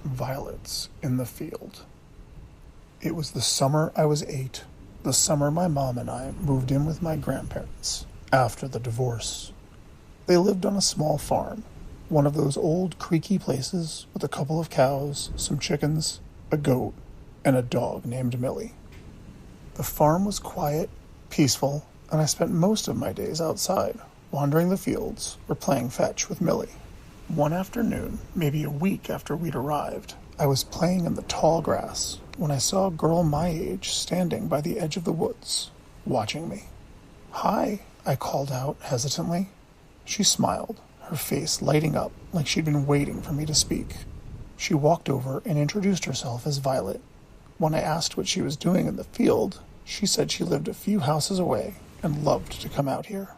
Violets in the field. It was the summer I was 8, the summer my mom and I moved in with my grandparents after the divorce. They lived on a small farm, one of those old creaky places with a couple of cows, some chickens, a goat, and a dog named Millie. The farm was quiet, peaceful, and I spent most of my days outside, wandering the fields or playing fetch with Millie. One afternoon, maybe a week after we'd arrived, I was playing in the tall grass when I saw a girl my age standing by the edge of the woods, watching me. "Hi," I called out hesitantly. She smiled, her face lighting up like she'd been waiting for me to speak. She walked over and introduced herself as Violet. When I asked what she was doing in the field, she said she lived a few houses away and loved to come out here.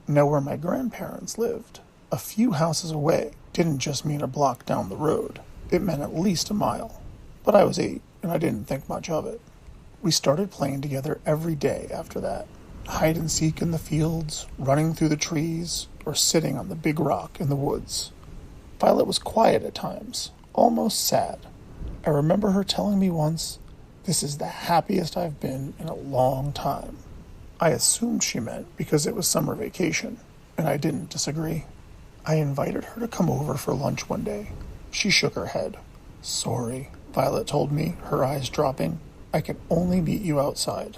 Know where my grandparents lived. A few houses away didn't just mean a block down the road. It meant at least a mile. But I was 8, and I didn't think much of it. We started playing together every day after that. Hide and seek in the fields, running through the trees, or sitting on the big rock in the woods. Violet was quiet at times, almost sad. I remember her telling me once, "This is the happiest I've been in a long time." I assumed she meant because it was summer vacation, and I didn't disagree. I invited her to come over for lunch one day. She shook her head. "Sorry," Violet told me, her eyes dropping. "I can only meet you outside."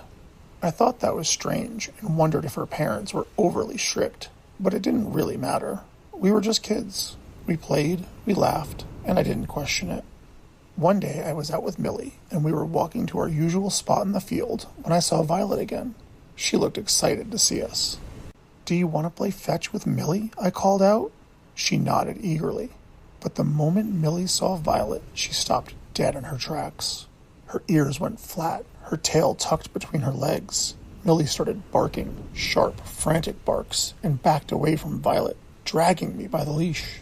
I thought that was strange and wondered if her parents were overly strict, but it didn't really matter. We were just kids. We played, we laughed, and I didn't question it. One day I was out with Millie, and we were walking to our usual spot in the field when I saw Violet again. She looked excited to see us. "Do you want to play fetch with Millie?" I called out. She nodded eagerly, but the moment Millie saw Violet, she stopped dead in her tracks. Her ears went flat, her tail tucked between her legs. Millie started barking, sharp, frantic barks, and backed away from Violet, dragging me by the leash.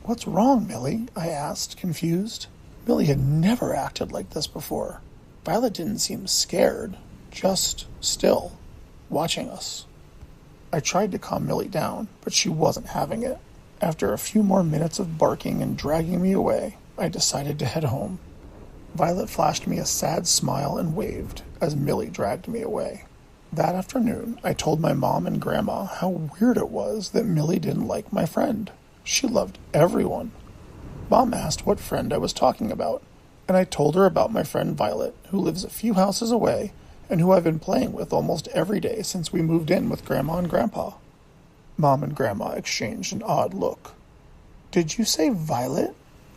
"What's wrong, Millie?" I asked, confused. Millie had never acted like this before. Violet didn't seem scared, just still, watching us. I tried to calm Millie down, but she wasn't having it. After a few more minutes of barking and dragging me away, I decided to head home. Violet flashed me a sad smile and waved as Millie dragged me away. That afternoon, I told my mom and grandma how weird it was that Millie didn't like my friend. She loved everyone. Mom asked what friend I was talking about, and I told her about my friend Violet, who lives a few houses away and who I've been playing with almost every day since we moved in with Grandma and Grandpa. Mom and Grandma exchanged an odd look. "Did you say Violet?"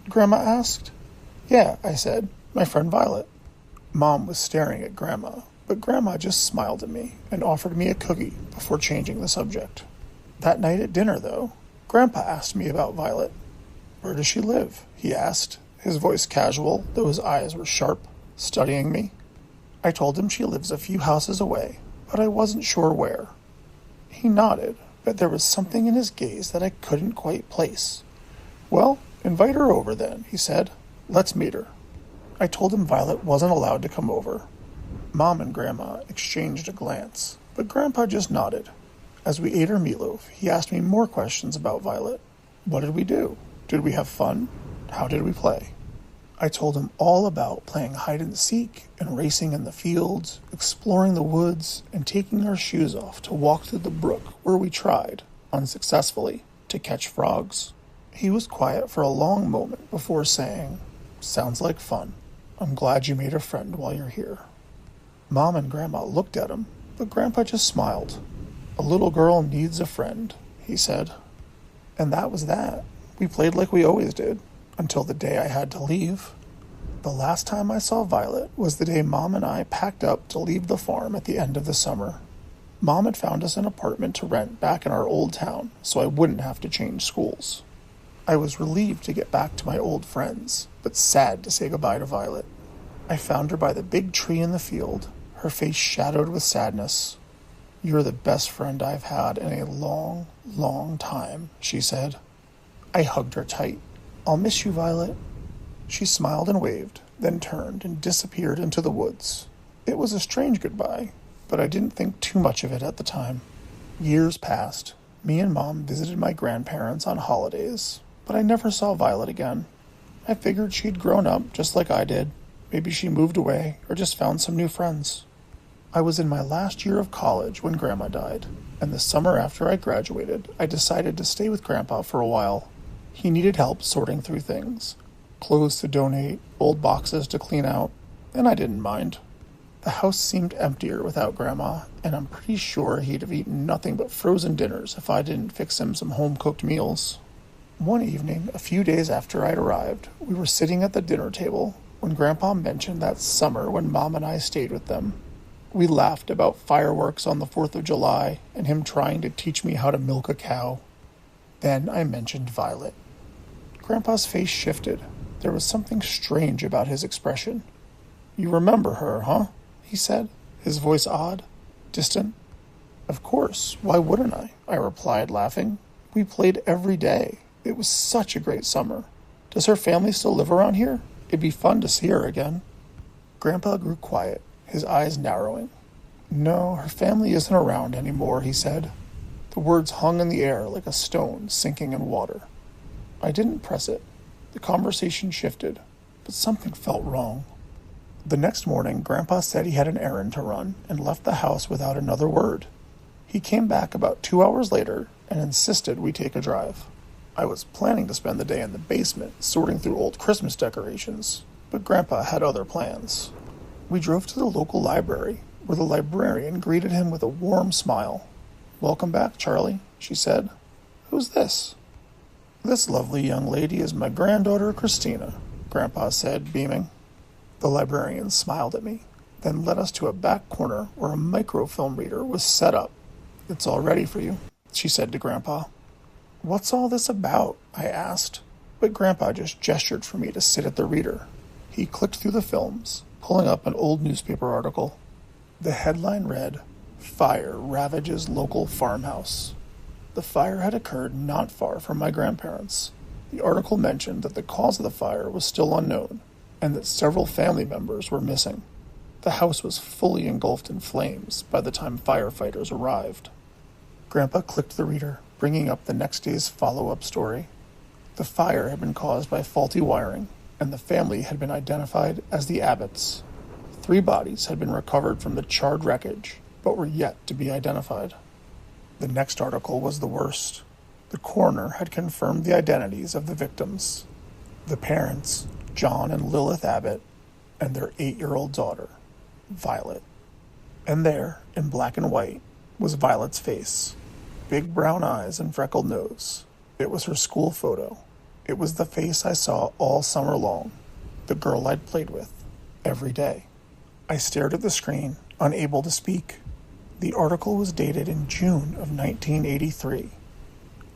Grandma asked. "Yeah," I said, "my friend Violet." Mom was staring at Grandma, but Grandma just smiled at me and offered me a cookie before changing the subject. That night at dinner, though, Grandpa asked me about Violet. "Where does she live?" he asked, his voice casual, though his eyes were sharp, studying me. I told him she lives a few houses away, but I wasn't sure where. He nodded, but there was something in his gaze that I couldn't quite place. "Well, invite her over then," he said. "Let's meet her." I told him Violet wasn't allowed to come over. Mom and Grandma exchanged a glance, but Grandpa just nodded. As we ate our meatloaf, he asked me more questions about Violet. What did we do? Did we have fun? How did we play? I told him all about playing hide and seek and racing in the fields, exploring the woods, and taking our shoes off to walk through the brook where we tried, unsuccessfully, to catch frogs. He was quiet for a long moment before saying, "Sounds like fun. I'm glad you made a friend while you're here." Mom and Grandma looked at him, but Grandpa just smiled. "A little girl needs a friend," he said. And that was that. We played like we always did, until the day I had to leave. The last time I saw Violet was the day Mom and I packed up to leave the farm at the end of the summer. Mom had found us an apartment to rent back in our old town, so I wouldn't have to change schools. I was relieved to get back to my old friends, but sad to say goodbye to Violet. I found her by the big tree in the field, her face shadowed with sadness. "You're the best friend I've had in a long, long time," she said. I hugged her tight. "I'll miss you, Violet." She smiled and waved, then turned and disappeared into the woods. It was a strange goodbye, but I didn't think too much of it at the time. Years passed. Me and Mom visited my grandparents on holidays, but I never saw Violet again. I figured she'd grown up just like I did. Maybe she moved away or just found some new friends. I was in my last year of college when Grandma died, and the summer after I graduated, I decided to stay with Grandpa for a while. He needed help sorting through things, clothes to donate, old boxes to clean out, and I didn't mind. The house seemed emptier without Grandma, and I'm pretty sure he'd have eaten nothing but frozen dinners if I didn't fix him some home-cooked meals. One evening, a few days after I'd arrived, we were sitting at the dinner table when Grandpa mentioned that summer when Mom and I stayed with them. We laughed about fireworks on the 4th of July and him trying to teach me how to milk a cow. Then I mentioned Violet. Grandpa's face shifted. There was something strange about his expression. "You remember her, huh?" he said, his voice odd, distant. "Of course, why wouldn't I?" I replied, laughing. "We played every day. It was such a great summer. Does her family still live around here? It'd be fun to see her again." Grandpa grew quiet, his eyes narrowing. "No, her family isn't around anymore," he said. The words hung in the air like a stone sinking in water. I didn't press it. The conversation shifted, but something felt wrong. The next morning, Grandpa said he had an errand to run and left the house without another word. He came back about 2 hours later and insisted we take a drive. I was planning to spend the day in the basement sorting through old Christmas decorations, but Grandpa had other plans. We drove to the local library, where the librarian greeted him with a warm smile. "Welcome back, Charlie," she said. "Who's this?" "This lovely young lady is my granddaughter, Christina," Grandpa said, beaming. The librarian smiled at me, then led us to a back corner where a microfilm reader was set up. "It's all ready for you," she said to Grandpa. "What's all this about?" I asked, but Grandpa just gestured for me to sit at the reader. He clicked through the films, pulling up an old newspaper article. The headline read, "Fire Ravages Local Farmhouse." The fire had occurred not far from my grandparents. The article mentioned that the cause of the fire was still unknown, and that several family members were missing. The house was fully engulfed in flames by the time firefighters arrived. Grandpa clicked the reader, bringing up the next day's follow-up story. The fire had been caused by faulty wiring, and the family had been identified as the Abbotts. 3 bodies had been recovered from the charred wreckage, but were yet to be identified. The next article was the worst. The coroner had confirmed the identities of the victims. The parents, John and Lilith Abbott, and their 8-year-old daughter, Violet. And there, in black and white, was Violet's face. Big brown eyes and freckled nose. It was her school photo. It was the face I saw all summer long, the girl I'd played with, every day. I stared at the screen, unable to speak. The article was dated in June of 1983.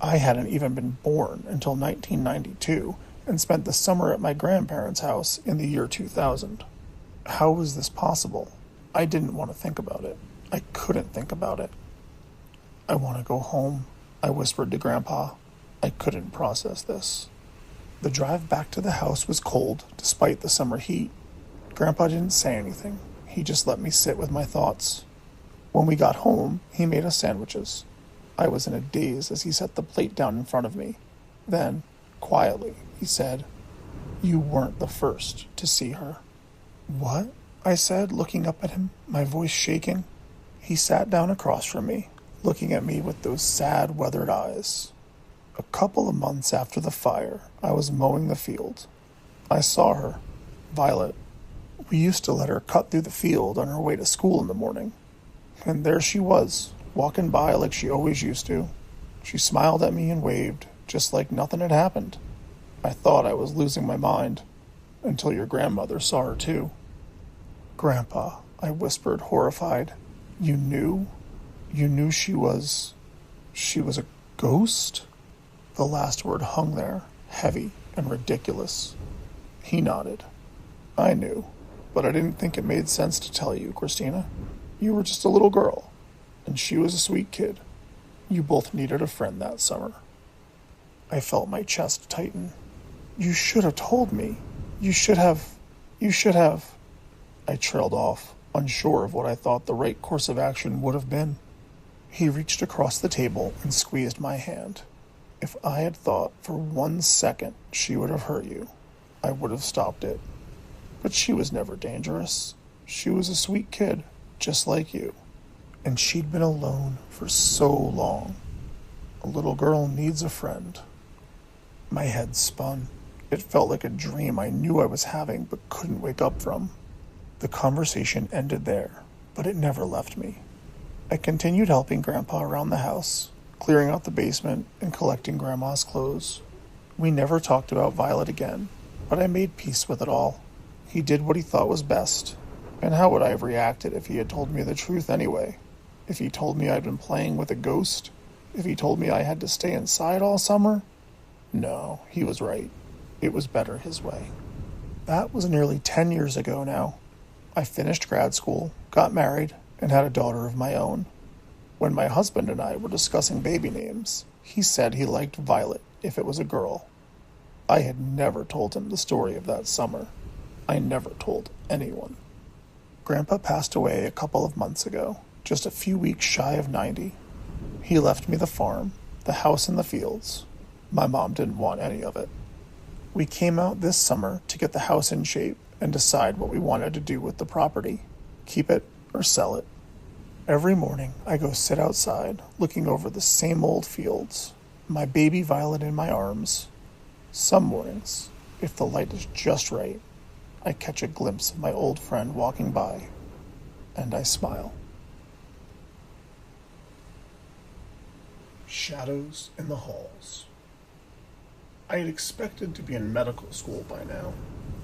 I hadn't even been born until 1992 and spent the summer at my grandparents' house in the year 2000. How was this possible? I didn't want to think about it. I couldn't think about it. "I want to go home," I whispered to Grandpa. I couldn't process this. The drive back to the house was cold, despite the summer heat. Grandpa didn't say anything. He just let me sit with my thoughts. When we got home, he made us sandwiches. I was in a daze as he set the plate down in front of me. Then, quietly, he said, "You weren't the first to see her." "What?" I said, looking up at him, my voice shaking. He sat down across from me, looking at me with those sad, weathered eyes. "A couple of months after the fire, I was mowing the field. I saw her, Violet. We used to let her cut through the field on her way to school in the morning. And there she was, walking by like she always used to. She smiled at me and waved, just like nothing had happened. I thought I was losing my mind, until your grandmother saw her too." "Grandpa," I whispered, horrified. "You knew? You knew she was a ghost?" The last word hung there, heavy and ridiculous. He nodded. "I knew, but I didn't think it made sense to tell you, Christina. You were just a little girl, and she was a sweet kid. You both needed a friend that summer." I felt my chest tighten. "You should have told me. You should have. I trailed off, unsure of what I thought the right course of action would have been. He reached across the table and squeezed my hand. "If I had thought for 1 second she would have hurt you, I would have stopped it. But she was never dangerous. She was a sweet kid, just like you. And she'd been alone for so long. A little girl needs a friend. My head spun. It felt like a dream I knew I was having but couldn't wake up from. The conversation ended there, but it never left me. I continued helping Grandpa around the house, clearing out the basement and collecting Grandma's clothes. We never talked about Violet again, but I made peace with it all. He did what he thought was best, and how would I have reacted if he had told me the truth anyway? If he told me I'd been playing with a ghost? If he told me I had to stay inside all summer? No, he was right. It was better his way. That was nearly 10 years ago now. I finished grad school, got married, and had a daughter of my own. When my husband and I were discussing baby names, he said he liked Violet if it was a girl. I had never told him the story of that summer. I never told anyone. Grandpa passed away a couple of months ago, just a few weeks shy of 90. He left me the farm, the house in the fields. My mom didn't want any of it. We came out this summer to get the house in shape and decide what we wanted to do with the property. Keep it or sell it. Every morning I go sit outside looking over the same old fields, my baby Violet in my arms. Some mornings, if the light is just right, I catch a glimpse of my old friend walking by, and I smile. Shadows in the halls. I had expected to be in medical school by now,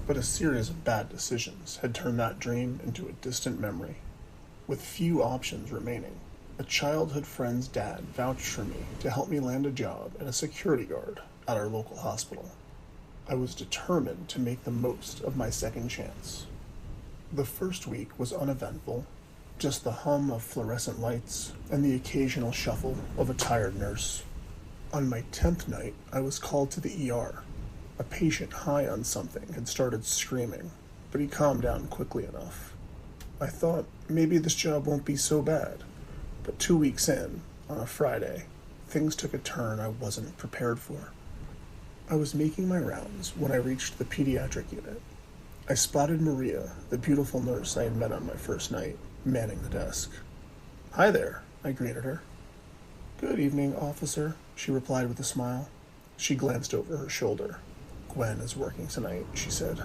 but a series of bad decisions had turned that dream into a distant memory. With few options remaining, a childhood friend's dad vouched for me to help me land a job as a security guard at our local hospital. I was determined to make the most of my second chance. The first week was uneventful, just the hum of fluorescent lights and the occasional shuffle of a tired nurse. On my 10th night, I was called to the ER. A patient high on something had started screaming, but he calmed down quickly enough. I thought maybe this job won't be so bad, but 2 weeks in, on a Friday, things took a turn I wasn't prepared for. I was making my rounds when I reached the pediatric unit. I spotted Maria, the beautiful nurse I had met on my first night, manning the desk. "Hi there," I greeted her. "Good evening, officer," she replied with a smile. She glanced over her shoulder. "Gwen is working tonight," she said.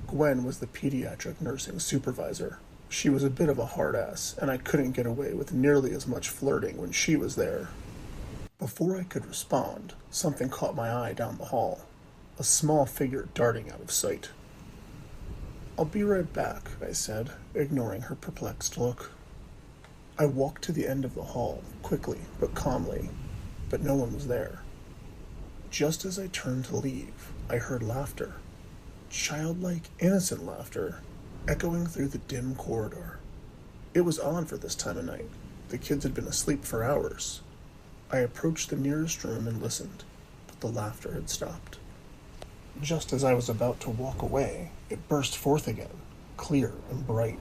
Gwen was the pediatric nursing supervisor. She was a bit of a hard ass, and I couldn't get away with nearly as much flirting when she was there. Before I could respond, something caught my eye down the hall. A small figure darting out of sight. "I'll be right back," I said, ignoring her perplexed look. I walked to the end of the hall, quickly but calmly, but no one was there. Just as I turned to leave, I heard laughter. Childlike, innocent laughter, echoing through the dim corridor. It was on for this time of night. The kids had been asleep for hours. I approached the nearest room and listened, but the laughter had stopped. Just as I was about to walk away, it burst forth again, clear and bright.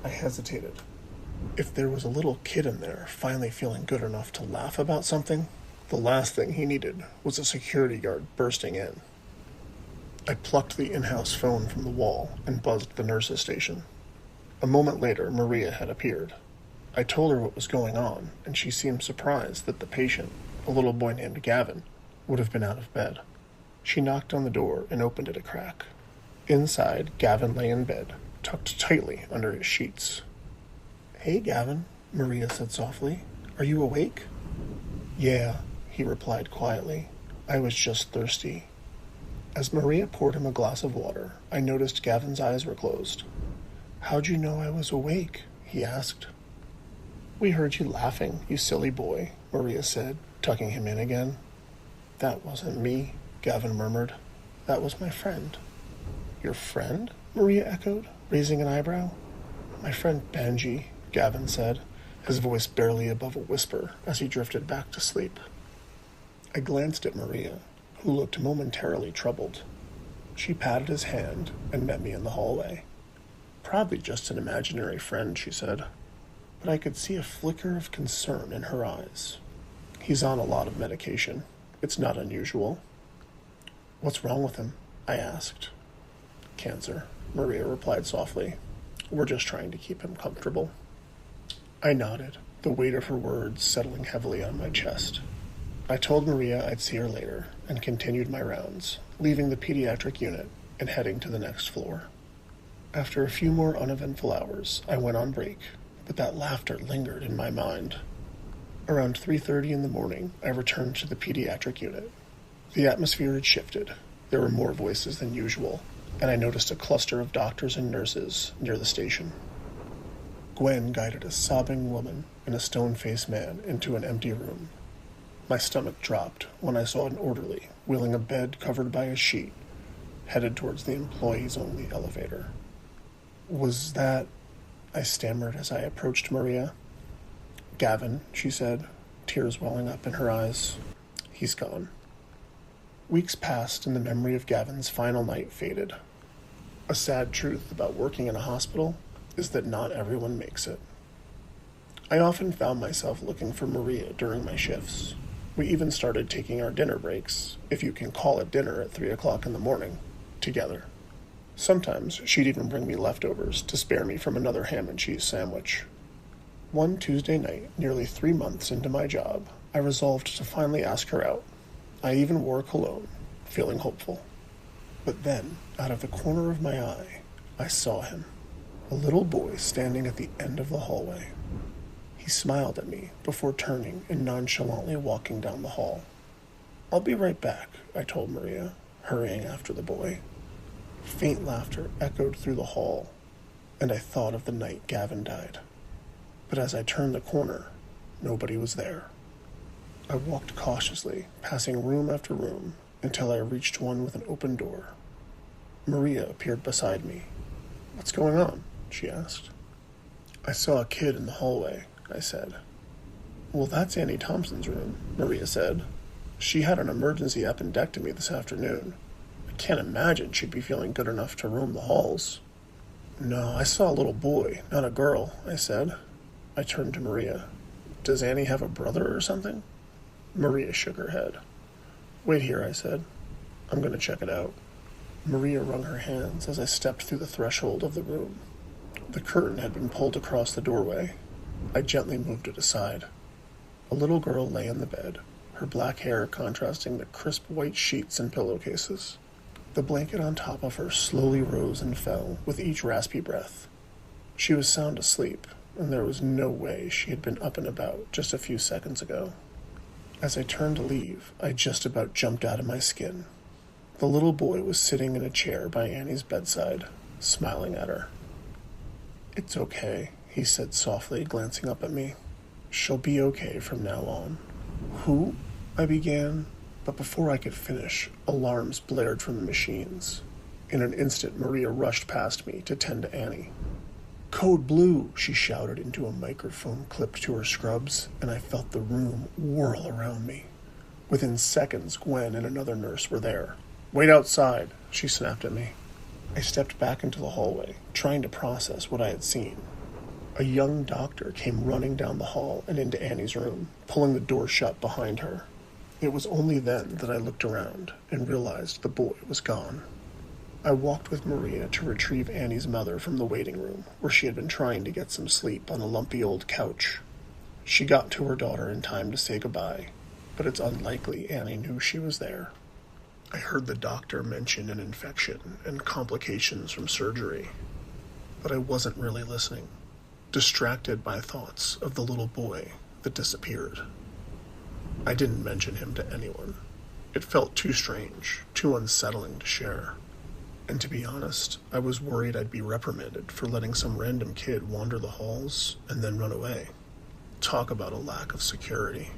I hesitated. If there was a little kid in there finally feeling good enough to laugh about something, the last thing he needed was a security guard bursting in. I plucked the in-house phone from the wall and buzzed the nurse's station. A moment later, Maria had appeared. I told her what was going on, and she seemed surprised that the patient, a little boy named Gavin, would have been out of bed. She knocked on the door and opened it a crack. Inside, Gavin lay in bed, tucked tightly under his sheets. "Hey, Gavin," Maria said softly. "Are you awake?" "Yeah," he replied quietly. "I was just thirsty." As Maria poured him a glass of water, I noticed Gavin's eyes were closed. "How'd you know I was awake?" he asked. "We heard you laughing, you silly boy," Maria said, tucking him in again. "That wasn't me," Gavin murmured. "That was my friend." "Your friend?" Maria echoed, raising an eyebrow. "My friend Benji," Gavin said, his voice barely above a whisper as he drifted back to sleep. I glanced at Maria, who looked momentarily troubled. She patted his hand and met me in the hallway. "Probably just an imaginary friend," she said, but I could see a flicker of concern in her eyes. "He's on a lot of medication. It's not unusual." "What's wrong with him?" I asked. Cancer, Maria replied softly. We're just trying to keep him comfortable. I nodded, the weight of her words settling heavily on my chest. I told Maria I'd see her later and continued my rounds, leaving the pediatric unit and heading to the next floor. After a few more uneventful hours, I went on break, but that laughter lingered in my mind. Around 3:30 in the morning, I returned to the pediatric unit. The atmosphere had shifted. There were more voices than usual, and I noticed a cluster of doctors and nurses near the station. Gwen guided a sobbing woman and a stone-faced man into an empty room. My stomach dropped when I saw an orderly wheeling a bed covered by a sheet, headed towards the employees-only elevator. Was that... I stammered as I approached Maria. Gavin, she said, tears welling up in her eyes. He's gone. Weeks passed and the memory of Gavin's final night faded. A sad truth about working in a hospital is that not everyone makes it. I often found myself looking for Maria during my shifts. We even started taking our dinner breaks, if you can call it dinner at 3 o'clock in the morning, together. Sometimes she'd even bring me leftovers to spare me from another ham and cheese sandwich. One Tuesday night, nearly 3 months into my job, I resolved to finally ask her out. I even wore cologne, feeling hopeful. But then, out of the corner of my eye, I saw him. A little boy standing at the end of the hallway. He smiled at me before turning and nonchalantly walking down the hall. I'll be right back, I told Maria, hurrying after the boy. Faint laughter echoed through the hall, and I thought of the night Gavin died. But as I turned the corner, nobody was there. I walked cautiously, passing room after room, until I reached one with an open door. Maria appeared beside me. What's going on? She asked. I saw a kid in the hallway, I said. Well, that's Annie Thompson's room, Maria said. She had an emergency appendectomy this afternoon. I can't imagine she'd be feeling good enough to roam the halls. No, I saw a little boy, not a girl, I said. I turned to Maria. Does Annie have a brother or something? Maria shook her head. Wait here, I said. I'm going to check it out. Maria wrung her hands as I stepped through the threshold of the room. The curtain had been pulled across the doorway. I gently moved it aside. A little girl lay in the bed, her black hair contrasting the crisp white sheets and pillowcases. The blanket on top of her slowly rose and fell with each raspy breath. She was sound asleep, and there was no way she had been up and about just a few seconds ago. As I turned to leave, I just about jumped out of my skin. The little boy was sitting in a chair by Annie's bedside, smiling at her. It's okay, he said softly, glancing up at me. She'll be okay from now on. Who? I began, but before I could finish, alarms blared from the machines. In an instant, Maria rushed past me to tend to Annie. Code Blue, she shouted into a microphone clipped to her scrubs, and I felt the room whirl around me. Within seconds, Gwen and another nurse were there. Wait outside, she snapped at me. I stepped back into the hallway, trying to process what I had seen. A young doctor came running down the hall and into Annie's room, pulling the door shut behind her. It was only then that I looked around and realized the boy was gone. I walked with Maria to retrieve Annie's mother from the waiting room, where she had been trying to get some sleep on a lumpy old couch. She got to her daughter in time to say goodbye, but it's unlikely Annie knew she was there. I heard the doctor mention an infection and complications from surgery, but I wasn't really listening, distracted by thoughts of the little boy that disappeared. I didn't mention him to anyone. It felt too strange, too unsettling to share. And to be honest, I was worried I'd be reprimanded for letting some random kid wander the halls and then run away. Talk about a lack of security.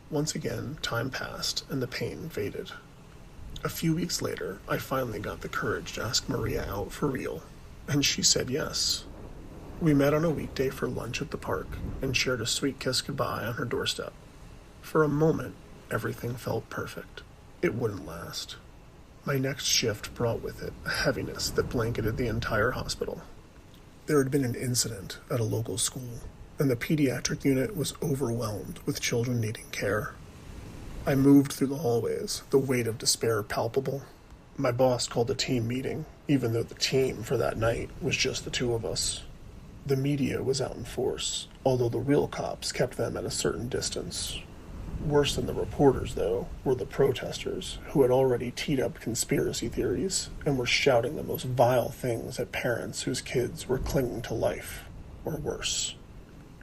Once again, time passed and the pain faded. A few weeks later, I finally got the courage to ask Maria out for real, and she said yes. We met on a weekday for lunch at the park and shared a sweet kiss goodbye on her doorstep. For a moment, everything felt perfect. It wouldn't last. My next shift brought with it a heaviness that blanketed the entire hospital. There had been an incident at a local school, and the pediatric unit was overwhelmed with children needing care. I moved through the hallways, the weight of despair palpable. My boss called a team meeting, even though the team for that night was just the two of us. The media was out in force, although the real cops kept them at a certain distance. Worse than the reporters, though, were the protesters, who had already teed up conspiracy theories and were shouting the most vile things at parents whose kids were clinging to life, or worse.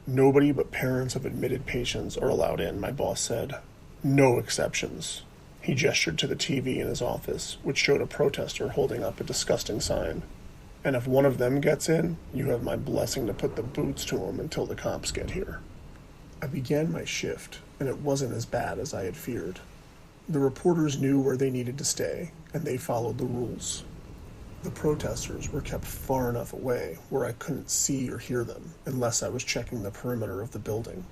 Nobody but parents of admitted patients are allowed in, my boss said. No exceptions. He gestured to the TV in his office, which showed a protester holding up a disgusting sign. And if one of them gets in, you have my blessing to put the boots to him until the cops get here. I began my shift, and it wasn't as bad as I had feared. The reporters knew where they needed to stay, and they followed the rules. The protesters were kept far enough away where I couldn't see or hear them unless I was checking the perimeter of the building.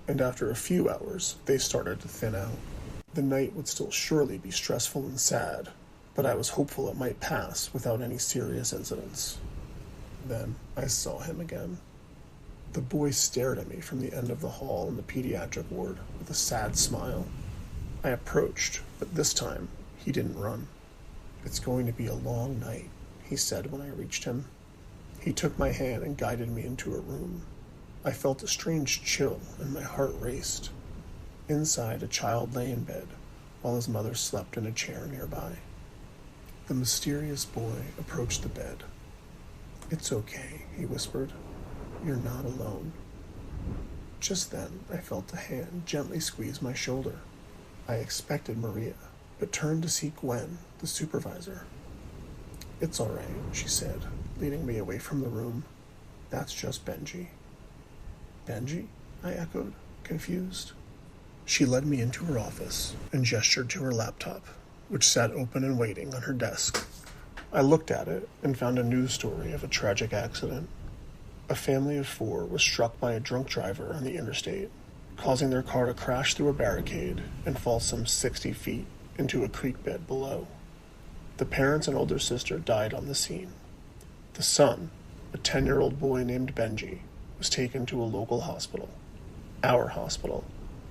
And after a few hours, they started to thin out. The night would still surely be stressful and sad, but I was hopeful it might pass without any serious incidents. Then I saw him again. The boy stared at me from the end of the hall in the pediatric ward with a sad smile. I approached, but this time he didn't run. "It's going to be a long night," he said when I reached him. He took my hand and guided me into a room. I felt a strange chill and my heart raced. Inside, a child lay in bed, while his mother slept in a chair nearby. The mysterious boy approached the bed. "It's okay," he whispered. "You're not alone." Just then, I felt a hand gently squeeze my shoulder. I expected Maria, but turned to see Gwen, the supervisor. "It's all right," she said, leading me away from the room. "That's just Benji." "Benji?" I echoed, confused. She led me into her office and gestured to her laptop, which sat open and waiting on her desk. I looked at it and found a news story of a tragic accident. A family of 4 was struck by a drunk driver on the interstate, causing their car to crash through a barricade and fall some 60 feet into a creek bed below. The parents and older sister died on the scene. The son, a 10-year-old boy named Benji, was taken to a local hospital, our hospital,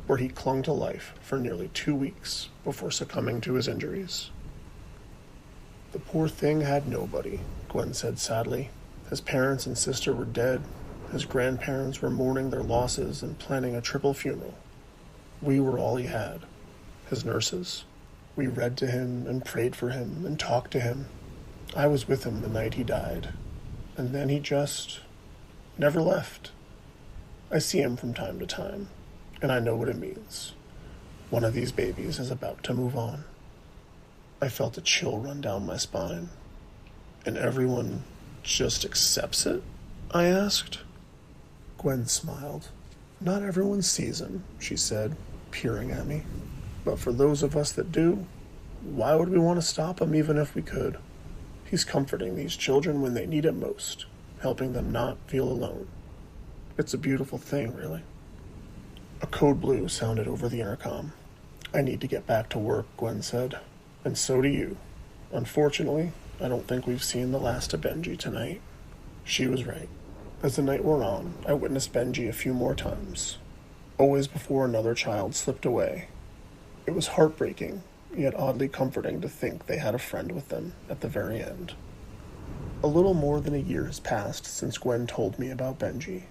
where he clung to life for nearly 2 weeks before succumbing to his injuries. "The poor thing had nobody," Gwen said sadly. "His parents and sister were dead. His grandparents were mourning their losses and planning a triple funeral. We were all he had, his nurses. We read to him and prayed for him and talked to him. I was with him the night he died. And then he just never left. I see him from time to time, and I know what it means. One of these babies is about to move on." I felt a chill run down my spine. "And everyone just accepts it?" I asked. Gwen smiled. "Not everyone sees him," she said, peering at me. "But for those of us that do, why would we want to stop him even if we could? He's comforting these children when they need it most, helping them not feel alone. It's a beautiful thing, really." A code blue sounded over the intercom. "I need to get back to work," Gwen said. "And so do you. Unfortunately, I don't think we've seen the last of Benji tonight." She was right. As the night wore on, I witnessed Benji a few more times, always before another child slipped away. It was heartbreaking, yet oddly comforting to think they had a friend with them at the very end. A little more than a year has passed since Gwen told me about Benji.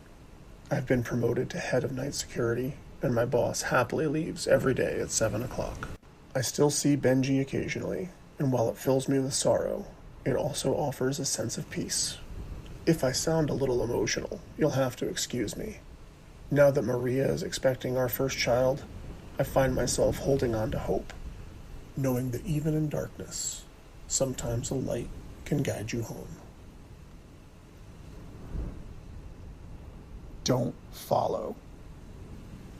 I've been promoted to head of night security, and my boss happily leaves every day at 7 o'clock. I still see Benji occasionally, and while it fills me with sorrow, it also offers a sense of peace. If I sound a little emotional, you'll have to excuse me. Now that Maria is expecting our first child, I find myself holding on to hope, knowing that even in darkness, sometimes a light can guide you home. Don't follow.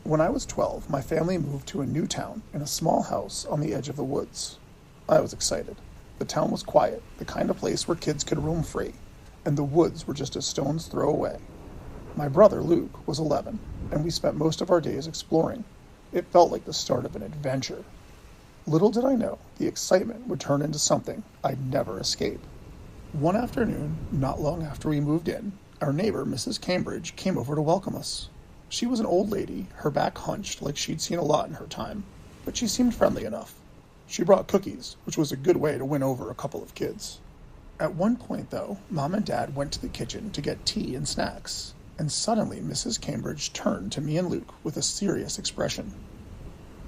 When I was 12, my family moved to a new town in a small house on the edge of the woods. I was excited. The town was quiet, the kind of place where kids could roam free, and the woods were just a stone's throw away. My brother, Luke, was 11, and we spent most of our days exploring. It felt like the start of an adventure. Little did I know, the excitement would turn into something I'd never escape. One afternoon, not long after we moved in, our neighbor, Mrs. Cambridge, came over to welcome us. She was an old lady, her back hunched like she'd seen a lot in her time, but she seemed friendly enough. She brought cookies, which was a good way to win over a couple of kids. At one point, though, Mom and Dad went to the kitchen to get tea and snacks, and suddenly Mrs. Cambridge turned to me and Luke with a serious expression.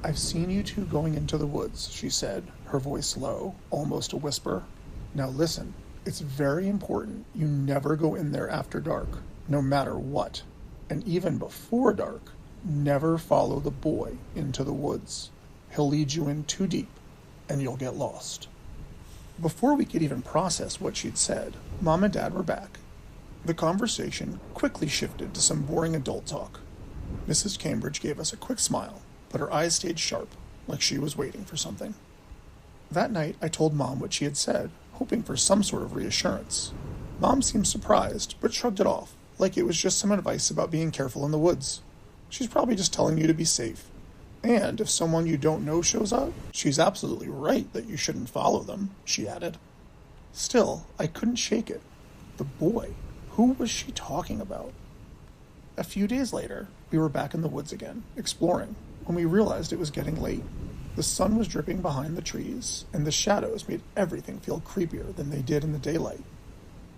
"I've seen you two going into the woods," she said, her voice low, almost a whisper. "Now listen, it's very important you never go in there after dark, no matter what. And even before dark, never follow the boy into the woods. He'll lead you in too deep, and you'll get lost." Before we could even process what she'd said, Mom and Dad were back. The conversation quickly shifted to some boring adult talk. Mrs. Cambridge gave us a quick smile, but her eyes stayed sharp, like she was waiting for something. That night, I told Mom what she had said, hoping for some sort of reassurance. Mom seemed surprised, but shrugged it off, like it was just some advice about being careful in the woods. She's probably just telling you to be safe. And if someone you don't know shows up, she's absolutely right that you shouldn't follow them, she added. Still, I couldn't shake it. The boy. Who was she talking about? A few days later, we were back in the woods again, exploring, when we realized it was getting late. The sun was dripping behind the trees, and the shadows made everything feel creepier than they did in the daylight.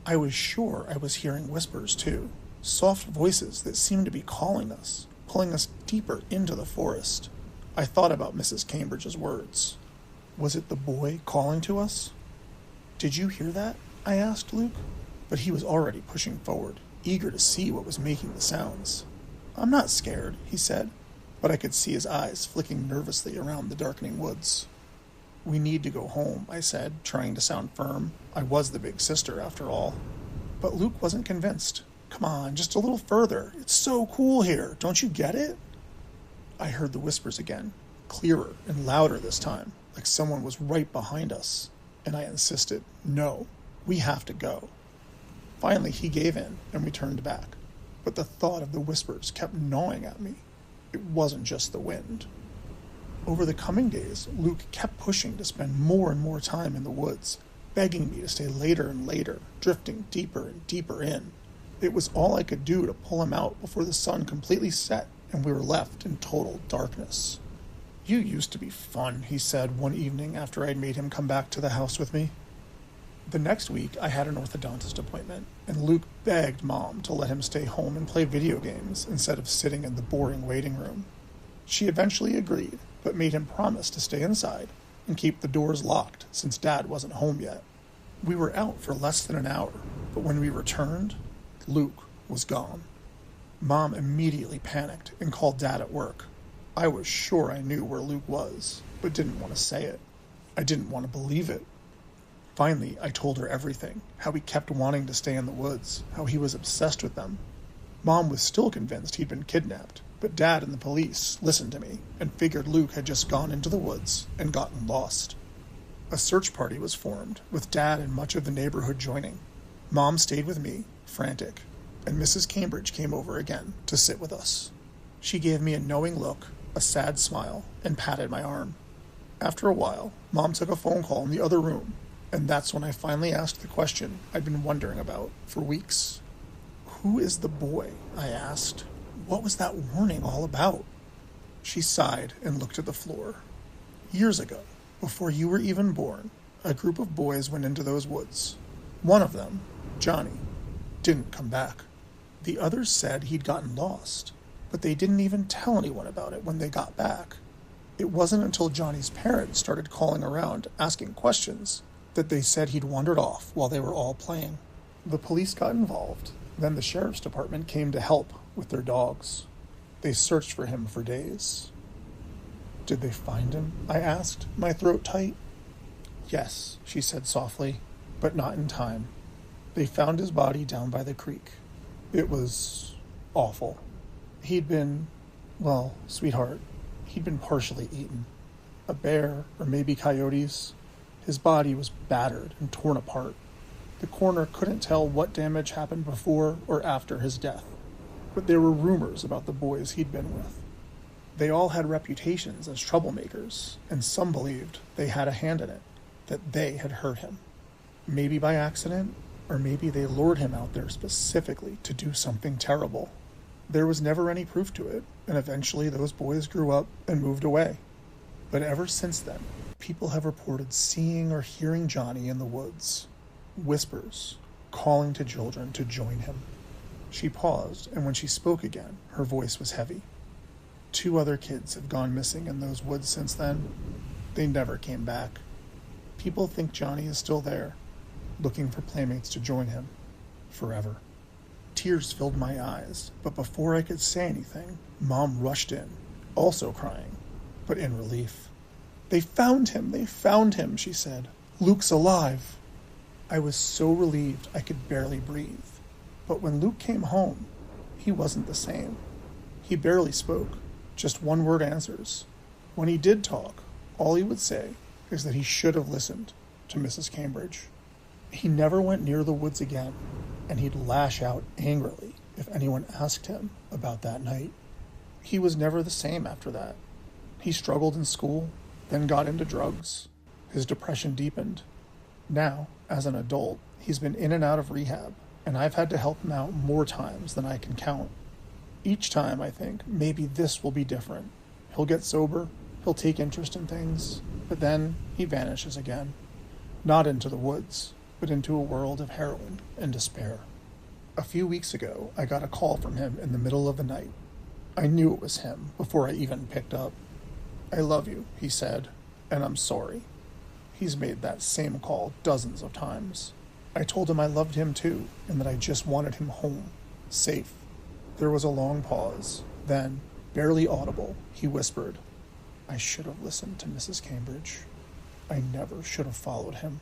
I was sure I was hearing whispers, too. Soft voices that seemed to be calling us, pulling us deeper into the forest. I thought about Mrs. Cambridge's words. Was it the boy calling to us? "Did you hear that?" I asked Luke, but he was already pushing forward, eager to see what was making the sounds. "I'm not scared," he said, but I could see his eyes flicking nervously around the darkening woods. "We need to go home," I said, trying to sound firm. I was the big sister, after all. But Luke wasn't convinced. "Come on, just a little further. It's so cool here. Don't you get it?" I heard the whispers again, clearer and louder this time, like someone was right behind us, and I insisted, "No, we have to go." Finally, he gave in, and we turned back, but the thought of the whispers kept gnawing at me. It wasn't just the wind. Over the coming days, Luke kept pushing to spend more and more time in the woods, begging me to stay later and later, drifting deeper and deeper in. It was all I could do to pull him out before the sun completely set and we were left in total darkness. "You used to be fun," he said one evening after I'd made him come back to the house with me. The next week, I had an orthodontist appointment, and Luke begged Mom to let him stay home and play video games instead of sitting in the boring waiting room. She eventually agreed, but made him promise to stay inside and keep the doors locked since Dad wasn't home yet. We were out for less than an hour, but when we returned, Luke was gone. Mom immediately panicked and called Dad at work. I was sure I knew where Luke was, but didn't want to say it. I didn't want to believe it. Finally, I told her everything, how he kept wanting to stay in the woods, how he was obsessed with them. Mom was still convinced he'd been kidnapped, but Dad and the police listened to me and figured Luke had just gone into the woods and gotten lost. A search party was formed, with Dad and much of the neighborhood joining. Mom stayed with me, frantic, and Mrs. Cambridge came over again to sit with us. She gave me a knowing look, a sad smile, and patted my arm. After a while, Mom took a phone call in the other room, and that's when I finally asked the question I'd been wondering about for weeks. "Who is the boy?" I asked. "What was that warning all about?" She sighed and looked at the floor. "Years ago, before you were even born, a group of boys went into those woods. One of them, Johnny, didn't come back. The others said he'd gotten lost, but they didn't even tell anyone about it when they got back. It wasn't until Johnny's parents started calling around asking questions that they said he'd wandered off while they were all playing. The police got involved. Then the sheriff's department came to help with their dogs. They searched for him for days." "Did they find him?" I asked, my throat tight. "Yes," she said softly, "but not in time. They found his body down by the creek. It was awful. He'd been, well, sweetheart, he'd been partially eaten. A bear, or maybe coyotes. His body was battered and torn apart. The coroner couldn't tell what damage happened before or after his death, but there were rumors about the boys he'd been with. They all had reputations as troublemakers, and some believed they had a hand in it, that they had hurt him. Maybe by accident, or maybe they lured him out there specifically to do something terrible. There was never any proof to it, and eventually those boys grew up and moved away. But ever since then, People have reported seeing or hearing Johnny in the woods, whispers, calling to children to join him. She paused, and when she spoke again, her voice was heavy. 2 other kids have gone missing in those woods since then. They never came back. People think Johnny is still there, looking for playmates to join him, forever. Tears filled my eyes, but before I could say anything, Mom rushed in, also crying, but in relief. They found him, she said. Luke's alive. I was so relieved I could barely breathe. But when Luke came home, he wasn't the same. He barely spoke, just 1-word answers. When he did talk, all he would say is that he should have listened to Mrs. Cambridge. He never went near the woods again, and he'd lash out angrily if anyone asked him about that night. He was never the same after that. He struggled in school, then got into drugs. His depression deepened. Now, as an adult, he's been in and out of rehab, and I've had to help him out more times than I can count. Each time I think, maybe this will be different. He'll get sober, he'll take interest in things, but then he vanishes again. Not into the woods, but into a world of heroin and despair. A few weeks ago, I got a call from him in the middle of the night. I knew it was him before I even picked up. I love you, he said, and I'm sorry. He's made that same call dozens of times. I told him I loved him too, and that I just wanted him home, safe. There was a long pause. Then, barely audible, he whispered, I should have listened to Mrs. Cambridge. I never should have followed him.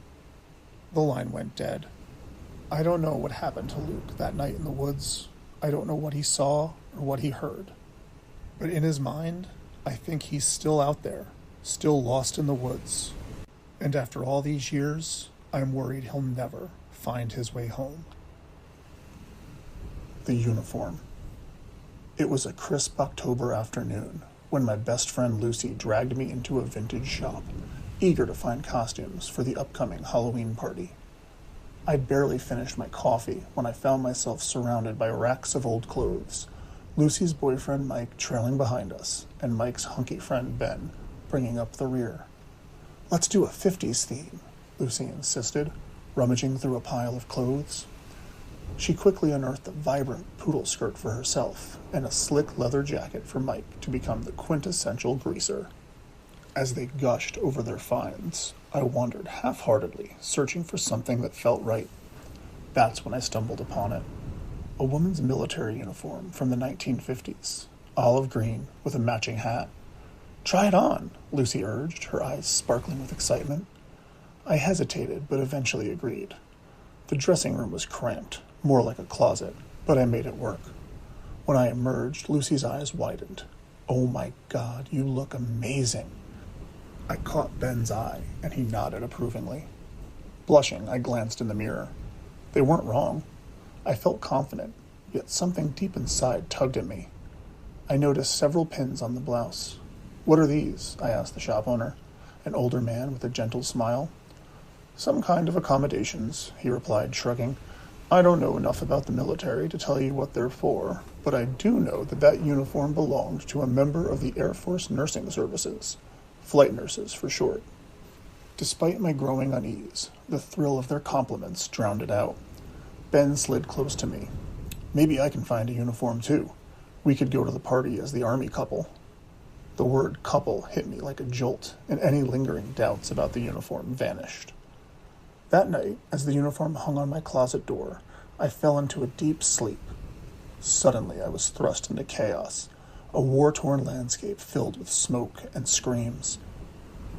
The line went dead. I don't know what happened to Luke that night in the woods. I don't know what he saw or what he heard. But in his mind, I think he's still out there, still lost in the woods. And after all these years, I'm worried he'll never find his way home. The uniform. It was a crisp October afternoon when my best friend Lucy dragged me into a vintage shop, eager to find costumes for the upcoming Halloween party. I'd barely finished my coffee when I found myself surrounded by racks of old clothes, Lucy's boyfriend Mike trailing behind us, and Mike's hunky friend Ben bringing up the rear. Let's do a 50s theme, Lucy insisted, rummaging through a pile of clothes. She quickly unearthed a vibrant poodle skirt for herself and a slick leather jacket for Mike to become the quintessential greaser. As they gushed over their finds, I wandered half-heartedly, searching for something that felt right. That's when I stumbled upon it. A woman's military uniform from the 1950s, olive green with a matching hat. Try it on, Lucy urged, her eyes sparkling with excitement. I hesitated, but eventually agreed. The dressing room was cramped, more like a closet, but I made it work. When I emerged, Lucy's eyes widened. Oh my God, you look amazing. I caught Ben's eye, and he nodded approvingly. Blushing, I glanced in the mirror. They weren't wrong. I felt confident, yet something deep inside tugged at me. I noticed several pins on the blouse. What are these? I asked the shop owner, an older man with a gentle smile. Some kind of accommodations, he replied, shrugging. I don't know enough about the military to tell you what they're for, but I do know that uniform belonged to a member of the Air Force Nursing Services. Flight nurses, for short. Despite my growing unease, the thrill of their compliments drowned it out. Ben slid close to me. Maybe I can find a uniform, too. We could go to the party as the Army couple. The word couple hit me like a jolt, and any lingering doubts about the uniform vanished. That night, as the uniform hung on my closet door, I fell into a deep sleep. Suddenly, I was thrust into chaos, a war-torn landscape filled with smoke and screams.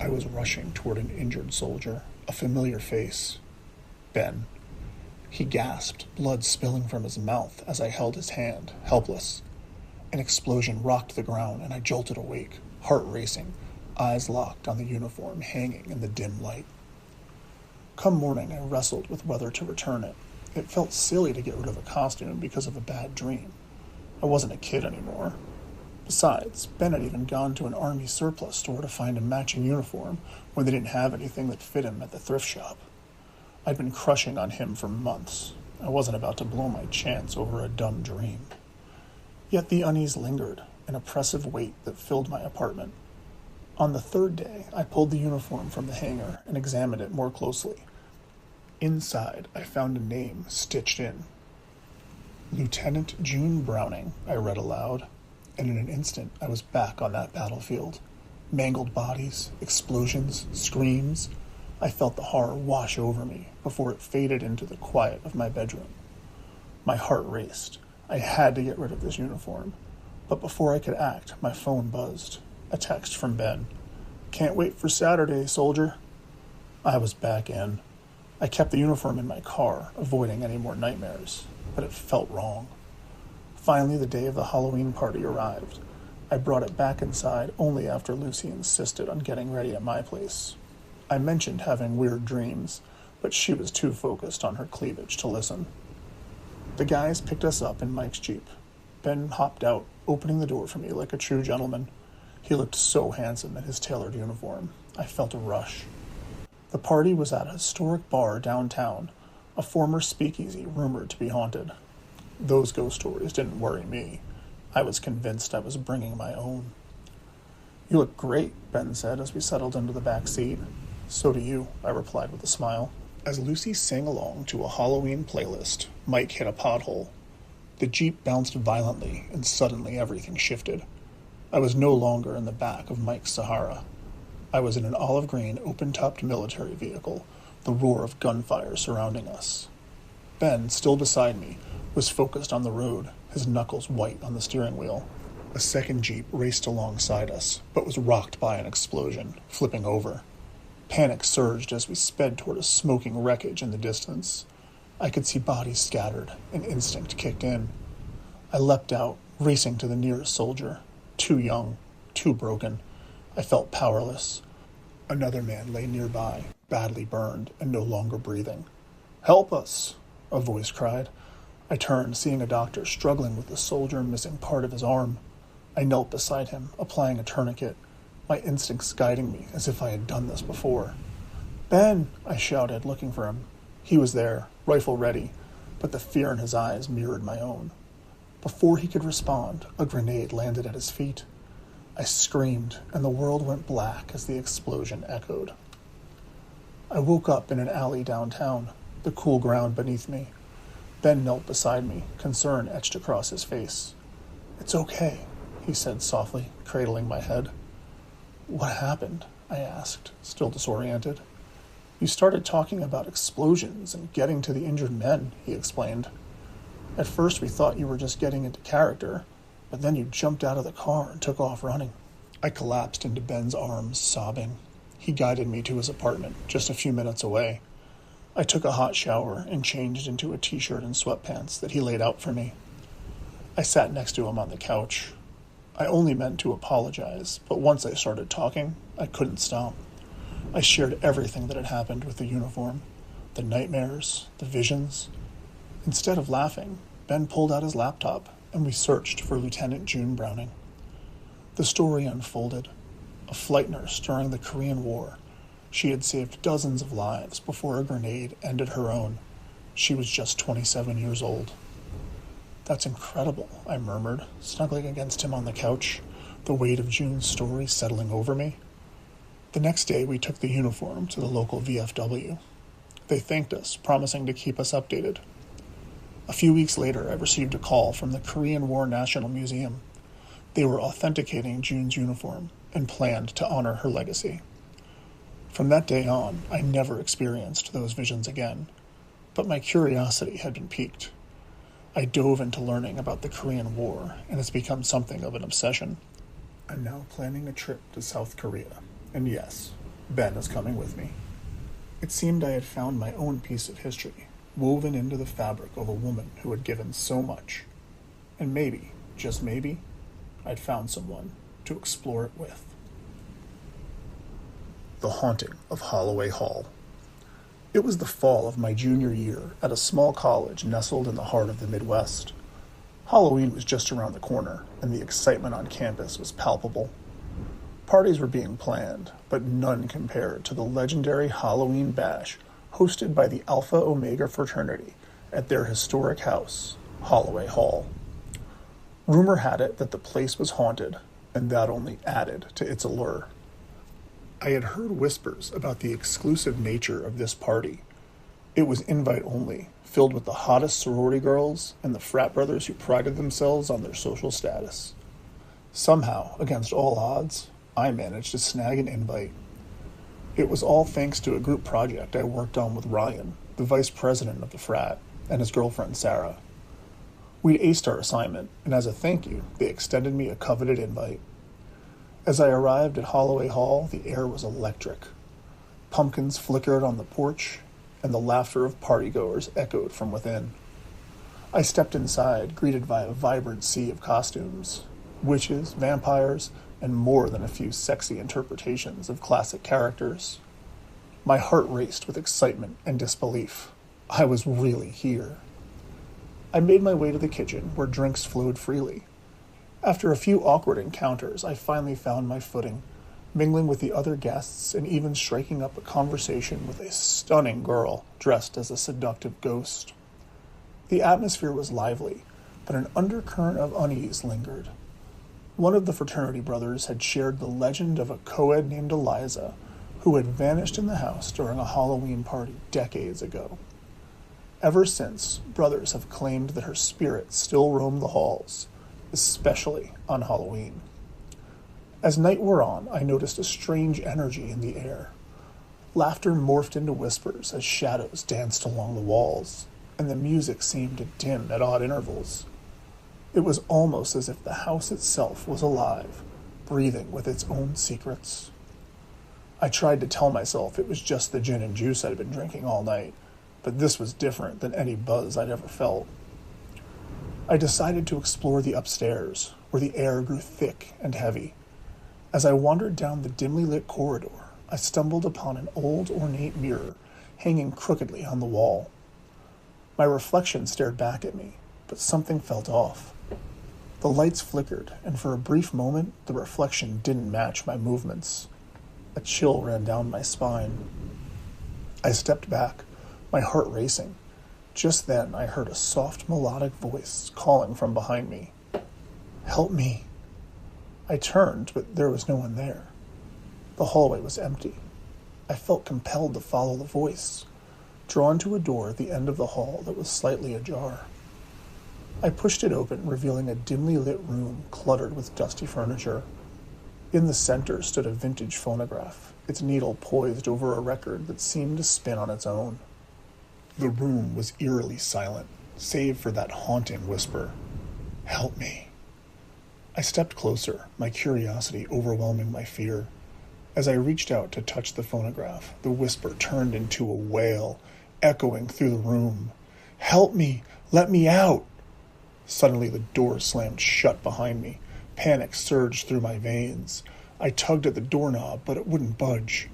I was rushing toward an injured soldier, a familiar face. Ben. He gasped, blood spilling from his mouth as I held his hand, helpless. An explosion rocked the ground, and I jolted awake, heart racing, eyes locked on the uniform hanging in the dim light. Come morning, I wrestled with whether to return it. It felt silly to get rid of a costume because of a bad dream. I wasn't a kid anymore. Besides, Ben had even gone to an Army surplus store to find a matching uniform when they didn't have anything that fit him at the thrift shop. I'd been crushing on him for months. I wasn't about to blow my chance over a dumb dream. Yet the unease lingered, an oppressive weight that filled my apartment. On the third day, I pulled the uniform from the hanger and examined it more closely. Inside, I found a name stitched in. Lieutenant June Browning, I read aloud, and in an instant I was back on that battlefield. Mangled bodies, explosions, screams. I felt the horror wash over me before it faded into the quiet of my bedroom. My heart raced. I had to get rid of this uniform. But before I could act, my phone buzzed. A text from Ben. "Can't wait for Saturday, soldier." I was back in. I kept the uniform in my car, avoiding any more nightmares, but it felt wrong. Finally, the day of the Halloween party arrived. I brought it back inside only after Lucy insisted on getting ready at my place. I mentioned having weird dreams, but she was too focused on her cleavage to listen. The guys picked us up in Mike's Jeep. Ben hopped out, opening the door for me like a true gentleman. He looked so handsome in his tailored uniform. I felt a rush. The party was at a historic bar downtown, a former speakeasy rumored to be haunted. Those ghost stories didn't worry me. I was convinced I was bringing my own. "You look great," Ben said as we settled into the back seat. "So do you," I replied with a smile. As Lucy sang along to a Halloween playlist, Mike hit a pothole. The Jeep bounced violently, and suddenly everything shifted. I was no longer in the back of Mike's Sahara. I was in an olive green, open-topped military vehicle, the roar of gunfire surrounding us. Ben, still beside me, was focused on the road, his knuckles white on the steering wheel. A second Jeep raced alongside us, but was rocked by an explosion, flipping over. Panic surged as we sped toward a smoking wreckage in the distance. I could see bodies scattered, and instinct kicked in. I leapt out, racing to the nearest soldier. Too young, too broken. I felt powerless. Another man lay nearby, badly burned and no longer breathing. "Help us!" a voice cried. I turned, seeing a doctor struggling with a soldier missing part of his arm. I knelt beside him, applying a tourniquet, my instincts guiding me as if I had done this before. "Ben!" I shouted, looking for him. He was there, rifle ready, but the fear in his eyes mirrored my own. Before he could respond, a grenade landed at his feet. I screamed, and the world went black as the explosion echoed. I woke up in an alley downtown, the cool ground beneath me. Ben knelt beside me, concern etched across his face. "It's okay," he said softly, cradling my head. "What happened?" I asked, still disoriented. "You started talking about explosions and getting to the injured men," he explained. "At first we thought you were just getting into character, but then you jumped out of the car and took off running." I collapsed into Ben's arms, sobbing. He guided me to his apartment, just a few minutes away. I took a hot shower and changed into a t-shirt and sweatpants that he laid out for me. I sat next to him on the couch. I only meant to apologize, but once I started talking, I couldn't stop. I shared everything that had happened with the uniform, the nightmares, the visions. Instead of laughing, Ben pulled out his laptop, and we searched for Lieutenant June Browning. The story unfolded. A flight nurse during the Korean War. She had saved dozens of lives before a grenade ended her own. She was just 27 years old. "That's incredible," I murmured, snuggling against him on the couch, the weight of June's story settling over me. The next day, we took the uniform to the local VFW. They thanked us, promising to keep us updated. A few weeks later, I received a call from the Korean War National Museum. They were authenticating June's uniform and planned to honor her legacy. From that day on, I never experienced those visions again, but my curiosity had been piqued. I dove into learning about the Korean War, and it's become something of an obsession. I'm now planning a trip to South Korea, and yes, Ben is coming with me. It seemed I had found my own piece of history, woven into the fabric of a woman who had given so much. And maybe, just maybe, I'd found someone to explore it with. The Haunting of Holloway Hall. It was the fall of my junior year at a small college nestled in the heart of the Midwest. Halloween was just around the corner, and the excitement on campus was palpable. Parties were being planned, but none compared to the legendary Halloween bash hosted by the Alpha Omega fraternity at their historic house, Holloway Hall. Rumor had it that the place was haunted, and that only added to its allure. I had heard whispers about the exclusive nature of this party. It was invite only, filled with the hottest sorority girls and the frat brothers who prided themselves on their social status. Somehow, against all odds, I managed to snag an invite. It was all thanks to a group project I worked on with Ryan, the vice president of the frat, and his girlfriend Sarah. We'd aced our assignment, and as a thank you, they extended me a coveted invite. As I arrived at Holloway Hall, the air was electric. Pumpkins flickered on the porch, and the laughter of partygoers echoed from within. I stepped inside, greeted by a vibrant sea of costumes. Witches, vampires, and more than a few sexy interpretations of classic characters. My heart raced with excitement and disbelief. I was really here. I made my way to the kitchen, where drinks flowed freely. After a few awkward encounters, I finally found my footing, mingling with the other guests and even striking up a conversation with a stunning girl dressed as a seductive ghost. The atmosphere was lively, but an undercurrent of unease lingered. One of the fraternity brothers had shared the legend of a co-ed named Eliza who had vanished in the house during a Halloween party decades ago. Ever since, brothers have claimed that her spirit still roamed the halls, especially on Halloween. As night wore on, I noticed a strange energy in the air. Laughter morphed into whispers as shadows danced along the walls, and the music seemed to dim at odd intervals. It was almost as if the house itself was alive, breathing with its own secrets. I tried to tell myself it was just the gin and juice I'd been drinking all night, but this was different than any buzz I'd ever felt. I decided to explore the upstairs, where the air grew thick and heavy. As I wandered down the dimly lit corridor, I stumbled upon an old ornate mirror hanging crookedly on the wall. My reflection stared back at me, but something felt off. The lights flickered, and for a brief moment, the reflection didn't match my movements. A chill ran down my spine. I stepped back, my heart racing. Just then, I heard a soft, melodic voice calling from behind me. "Help me." I turned, but there was no one there. The hallway was empty. I felt compelled to follow the voice, drawn to a door at the end of the hall that was slightly ajar. I pushed it open, revealing a dimly lit room cluttered with dusty furniture. In the center stood a vintage phonograph, its needle poised over a record that seemed to spin on its own. The room was eerily silent, save for that haunting whisper, "Help me." I stepped closer, my curiosity overwhelming my fear. As I reached out to touch the phonograph, the whisper turned into a wail, echoing through the room. "Help me! Let me out!" Suddenly the door slammed shut behind me. Panic surged through my veins. I tugged at the doorknob, but it wouldn't budge.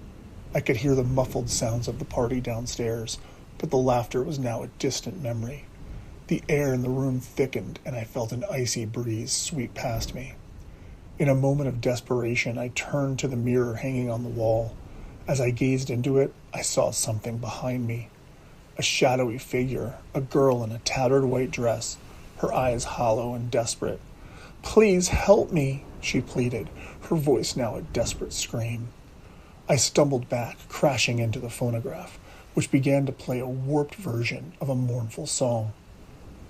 I could hear the muffled sounds of the party downstairs, but the laughter was now a distant memory. The air in the room thickened, and I felt an icy breeze sweep past me. In a moment of desperation, I turned to the mirror hanging on the wall. As I gazed into it, I saw something behind me. A shadowy figure, a girl in a tattered white dress, her eyes hollow and desperate. "Please help me," she pleaded, her voice now a desperate scream. I stumbled back, crashing into the phonograph, which began to play a warped version of a mournful song.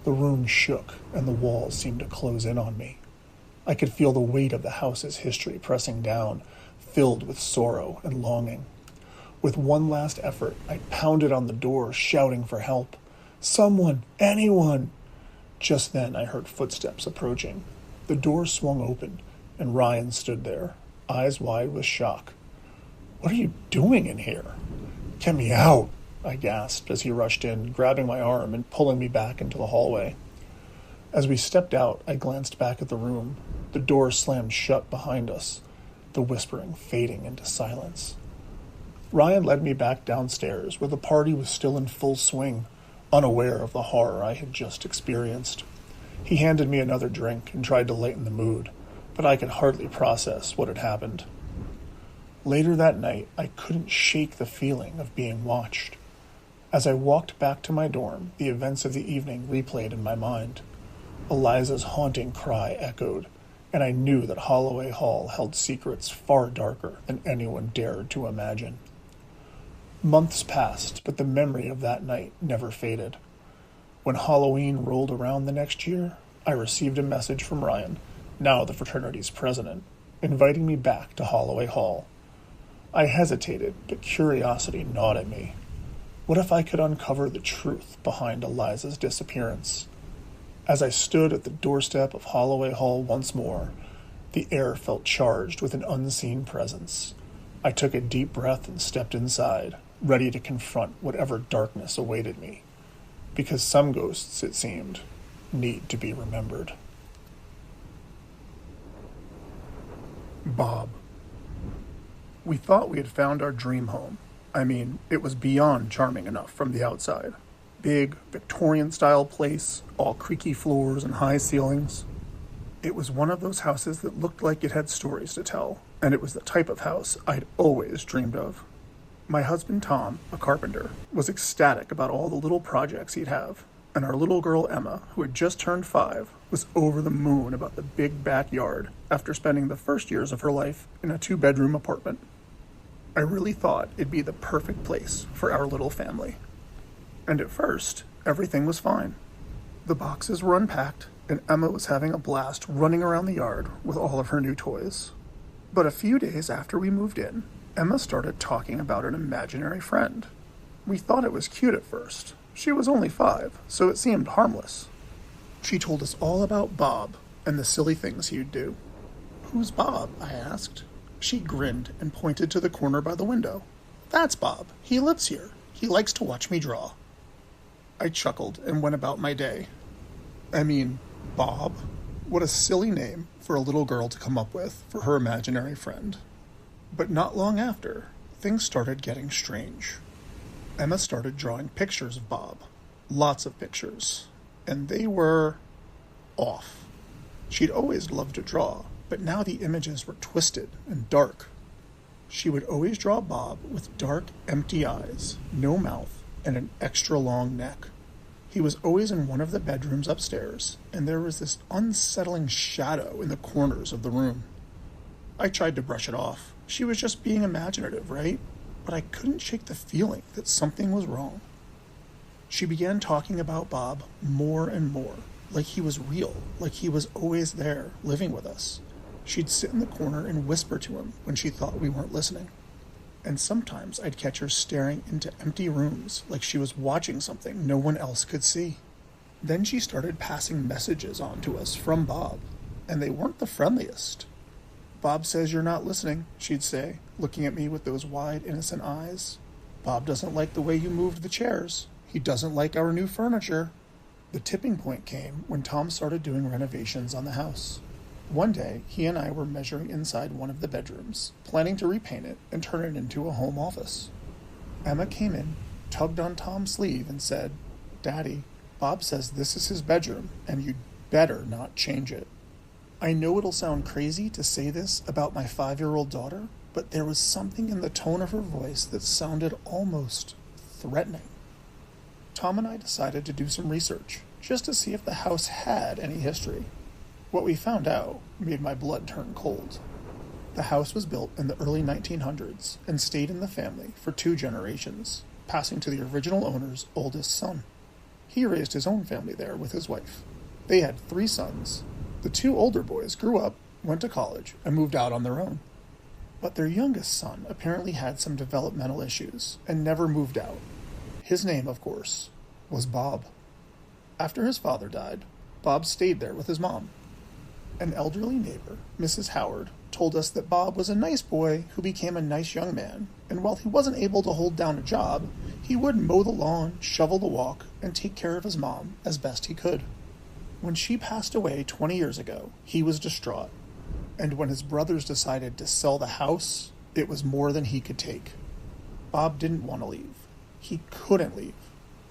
The room shook, and the walls seemed to close in on me. I could feel the weight of the house's history pressing down, filled with sorrow and longing. With one last effort, I pounded on the door, shouting for help. "Someone! Anyone!" Just then I heard footsteps approaching. The door swung open, and Ryan stood there, eyes wide with shock. "What are you doing in here?" "Get me out," I gasped as he rushed in, grabbing my arm and pulling me back into the hallway. As we stepped out, I glanced back at the room. The door slammed shut behind us, the whispering fading into silence. Ryan led me back downstairs, where the party was still in full swing, unaware of the horror I had just experienced. He handed me another drink and tried to lighten the mood, but I could hardly process what had happened. Later that night, I couldn't shake the feeling of being watched. As I walked back to my dorm, the events of the evening replayed in my mind. Eliza's haunting cry echoed, and I knew that Holloway Hall held secrets far darker than anyone dared to imagine. Months passed, but the memory of that night never faded. When Halloween rolled around the next year, I received a message from Ryan, now the fraternity's president, inviting me back to Holloway Hall. I hesitated, but curiosity gnawed at me. What if I could uncover the truth behind Eliza's disappearance? As I stood at the doorstep of Holloway Hall once more, the air felt charged with an unseen presence. I took a deep breath and stepped inside, ready to confront whatever darkness awaited me. Because some ghosts, it seemed, need to be remembered. Bob. We thought we had found our dream home. I mean, it was beyond charming enough from the outside. Big, Victorian-style place, all creaky floors and high ceilings. It was one of those houses that looked like it had stories to tell, and it was the type of house I'd always dreamed of. My husband Tom, a carpenter, was ecstatic about all the little projects he'd have, and our little girl Emma, who had just turned 5, was over the moon about the big backyard after spending the first years of her life in a 2-bedroom apartment. I really thought it'd be the perfect place for our little family. And at first, everything was fine. The boxes were unpacked, and Emma was having a blast running around the yard with all of her new toys. But a few days after we moved in, Emma started talking about an imaginary friend. We thought it was cute at first. She was only 5, so it seemed harmless. She told us all about Bob and the silly things he'd do. "Who's Bob?" I asked. She grinned and pointed to the corner by the window. "That's Bob. He lives here. He likes to watch me draw." I chuckled and went about my day. I mean, Bob? What a silly name for a little girl to come up with for her imaginary friend. But not long after, things started getting strange. Emma started drawing pictures of Bob. Lots of pictures. And they were off. She'd always loved to draw, but now the images were twisted and dark. She would always draw Bob with dark, empty eyes, no mouth, and an extra long neck. He was always in one of the bedrooms upstairs, and there was this unsettling shadow in the corners of the room. I tried to brush it off. She was just being imaginative, right? But I couldn't shake the feeling that something was wrong. She began talking about Bob more and more, like he was real, like he was always there, living with us. She'd sit in the corner and whisper to him when she thought we weren't listening. And sometimes I'd catch her staring into empty rooms like she was watching something no one else could see. Then she started passing messages on to us from Bob, and they weren't the friendliest. "Bob says you're not listening," she'd say, looking at me with those wide, innocent eyes. "Bob doesn't like the way you moved the chairs. He doesn't like our new furniture." The tipping point came when Tom started doing renovations on the house. One day, he and I were measuring inside one of the bedrooms, planning to repaint it and turn it into a home office. Emma came in, tugged on Tom's sleeve, and said, "Daddy, Bob says this is his bedroom, and you'd better not change it." I know it'll sound crazy to say this about my 5-year-old daughter, but there was something in the tone of her voice that sounded almost threatening. Tom and I decided to do some research, just to see if the house had any history. What we found out made my blood turn cold. The house was built in the early 1900s and stayed in the family for 2 generations, passing to the original owner's oldest son. He raised his own family there with his wife. They had 3 sons. The 2 older boys grew up, went to college, and moved out on their own. But their youngest son apparently had some developmental issues and never moved out. His name, of course, was Bob. After his father died, Bob stayed there with his mom. An elderly neighbor, Mrs. Howard, told us that Bob was a nice boy who became a nice young man, and while he wasn't able to hold down a job, he would mow the lawn, shovel the walk, and take care of his mom as best he could. When she passed away 20 years ago, he was distraught, and when his brothers decided to sell the house, it was more than he could take. Bob didn't want to leave. He couldn't leave.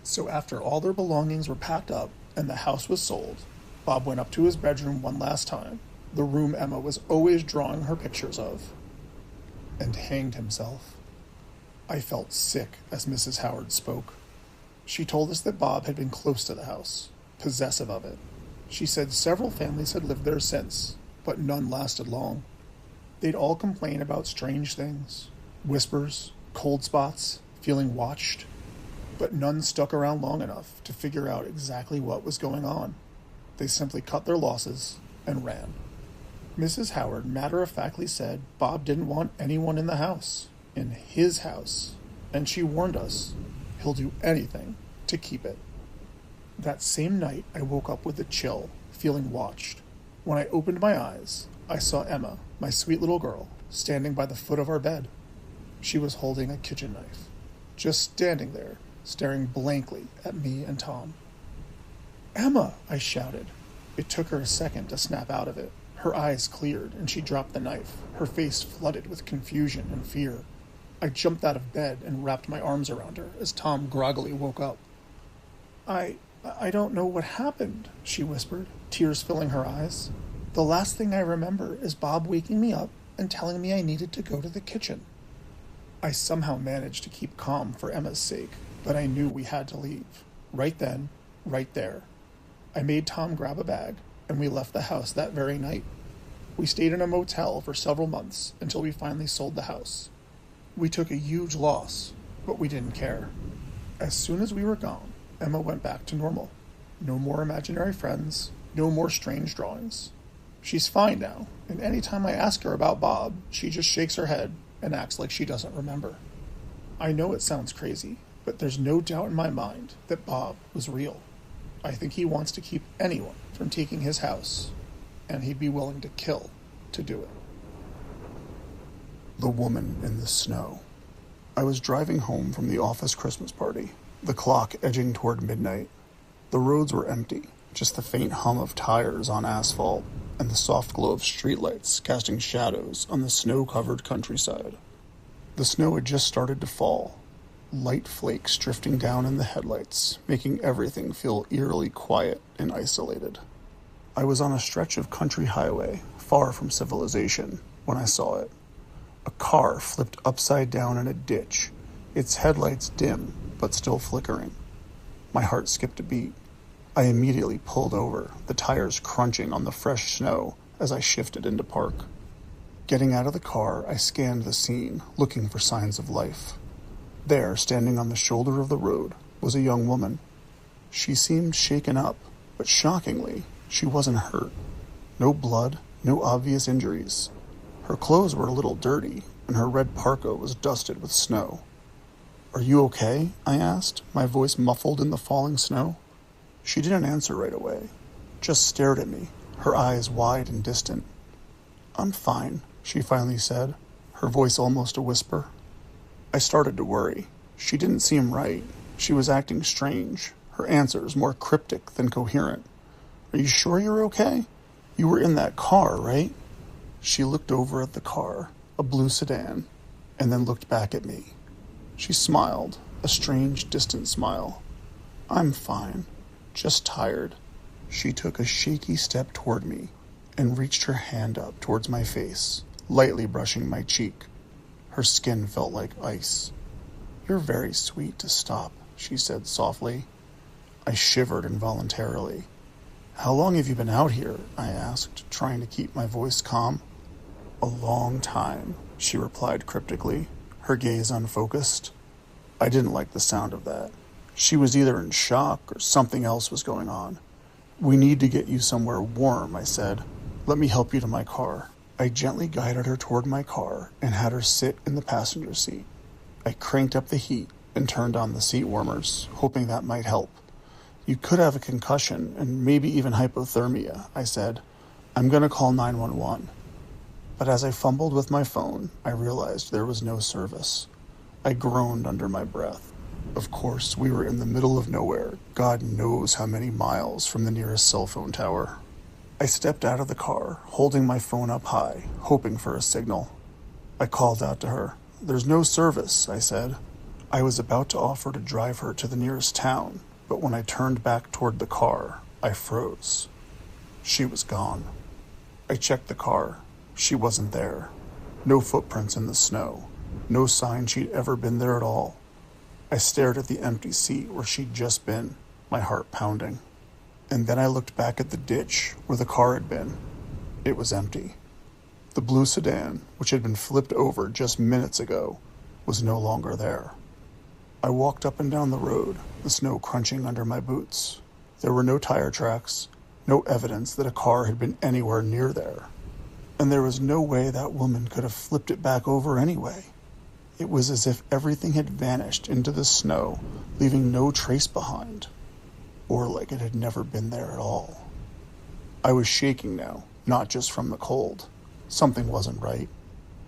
So after all their belongings were packed up and the house was sold, Bob went up to his bedroom one last time, the room Emma was always drawing her pictures of, and hanged himself. I felt sick as Mrs. Howard spoke. She told us that Bob had been close to the house, possessive of it. She said several families had lived there since, but none lasted long. They'd all complain about strange things, whispers, cold spots, feeling watched, but none stuck around long enough to figure out exactly what was going on. They simply cut their losses and ran. Mrs. Howard matter-of-factly said Bob didn't want anyone in the house, in his house, and she warned us, he'll do anything to keep it. That same night, I woke up with a chill, feeling watched. When I opened my eyes, I saw Emma, my sweet little girl, standing by the foot of our bed. She was holding a kitchen knife, just standing there, staring blankly at me and Tom. "Emma!" I shouted. It took her a second to snap out of it. Her eyes cleared, and she dropped the knife, her face flooded with confusion and fear. I jumped out of bed and wrapped my arms around her as Tom groggily woke up. I don't know what happened," she whispered, tears filling her eyes. "The last thing I remember is Bob waking me up and telling me I needed to go to the kitchen." I somehow managed to keep calm for Emma's sake, but I knew we had to leave. Right then, right there. I made Tom grab a bag, and we left the house that very night. We stayed in a motel for several months until we finally sold the house. We took a huge loss, but we didn't care. As soon as we were gone, Emma went back to normal. No more imaginary friends, no more strange drawings. She's fine now, and any time I ask her about Bob, she just shakes her head and acts like she doesn't remember. I know it sounds crazy, but there's no doubt in my mind that Bob was real. I think he wants to keep anyone from taking his house, and he'd be willing to kill to do it. The Woman in the Snow. I was driving home from the office Christmas party, the clock edging toward midnight. The roads were empty, just the faint hum of tires on asphalt and the soft glow of streetlights casting shadows on the snow-covered countryside. The snow had just started to fall, light flakes drifting down in the headlights, making everything feel eerily quiet and isolated. I was on a stretch of country highway, far from civilization, when I saw it. A car flipped upside down in a ditch, its headlights dim but still flickering. My heart skipped a beat. I immediately pulled over, the tires crunching on the fresh snow as I shifted into park. Getting out of the car, I scanned the scene, looking for signs of life. There, standing on the shoulder of the road, was a young woman. She seemed shaken up, but shockingly, she wasn't hurt. No blood, no obvious injuries. Her clothes were a little dirty, and her red parka was dusted with snow. "Are you okay?" I asked, my voice muffled in the falling snow. She didn't answer right away, just stared at me, her eyes wide and distant. "I'm fine," she finally said, her voice almost a whisper. I started to worry. She didn't seem right. She was acting strange, her answers more cryptic than coherent. "Are you sure you're okay? You were in that car, right?" She looked over at the car, a blue sedan, and then looked back at me. She smiled, a strange, distant smile. "I'm fine, just tired." She took a shaky step toward me and reached her hand up towards my face, lightly brushing my cheek. Her skin felt like ice. "You're very sweet to stop," she said softly. I shivered involuntarily. "How long have you been out here?" I asked, trying to keep my voice calm. "A long time," she replied cryptically, her gaze unfocused. I didn't like the sound of that. She was either in shock or something else was going on. "We need to get you somewhere warm," I said. "Let me help you to my car." I gently guided her toward my car and had her sit in the passenger seat. I cranked up the heat and turned on the seat warmers, hoping that might help. "You could have a concussion and maybe even hypothermia," I said. "I'm going to call 911. But as I fumbled with my phone, I realized there was no service. I groaned under my breath. Of course, we were in the middle of nowhere, God knows how many miles from the nearest cell phone tower. I stepped out of the car, holding my phone up high, hoping for a signal. I called out to her. "There's no service," I said. I was about to offer to drive her to the nearest town, but when I turned back toward the car, I froze. She was gone. I checked the car. She wasn't there. No footprints in the snow. No sign she'd ever been there at all. I stared at the empty seat where she'd just been, my heart pounding. And then I looked back at the ditch where the car had been. It was empty. The blue sedan, which had been flipped over just minutes ago, was no longer there. I walked up and down the road, the snow crunching under my boots. There were no tire tracks, no evidence that a car had been anywhere near there. And there was no way that woman could have flipped it back over anyway. It was as if everything had vanished into the snow, leaving no trace behind, or like it had never been there at all. I was shaking now, not just from the cold. Something wasn't right.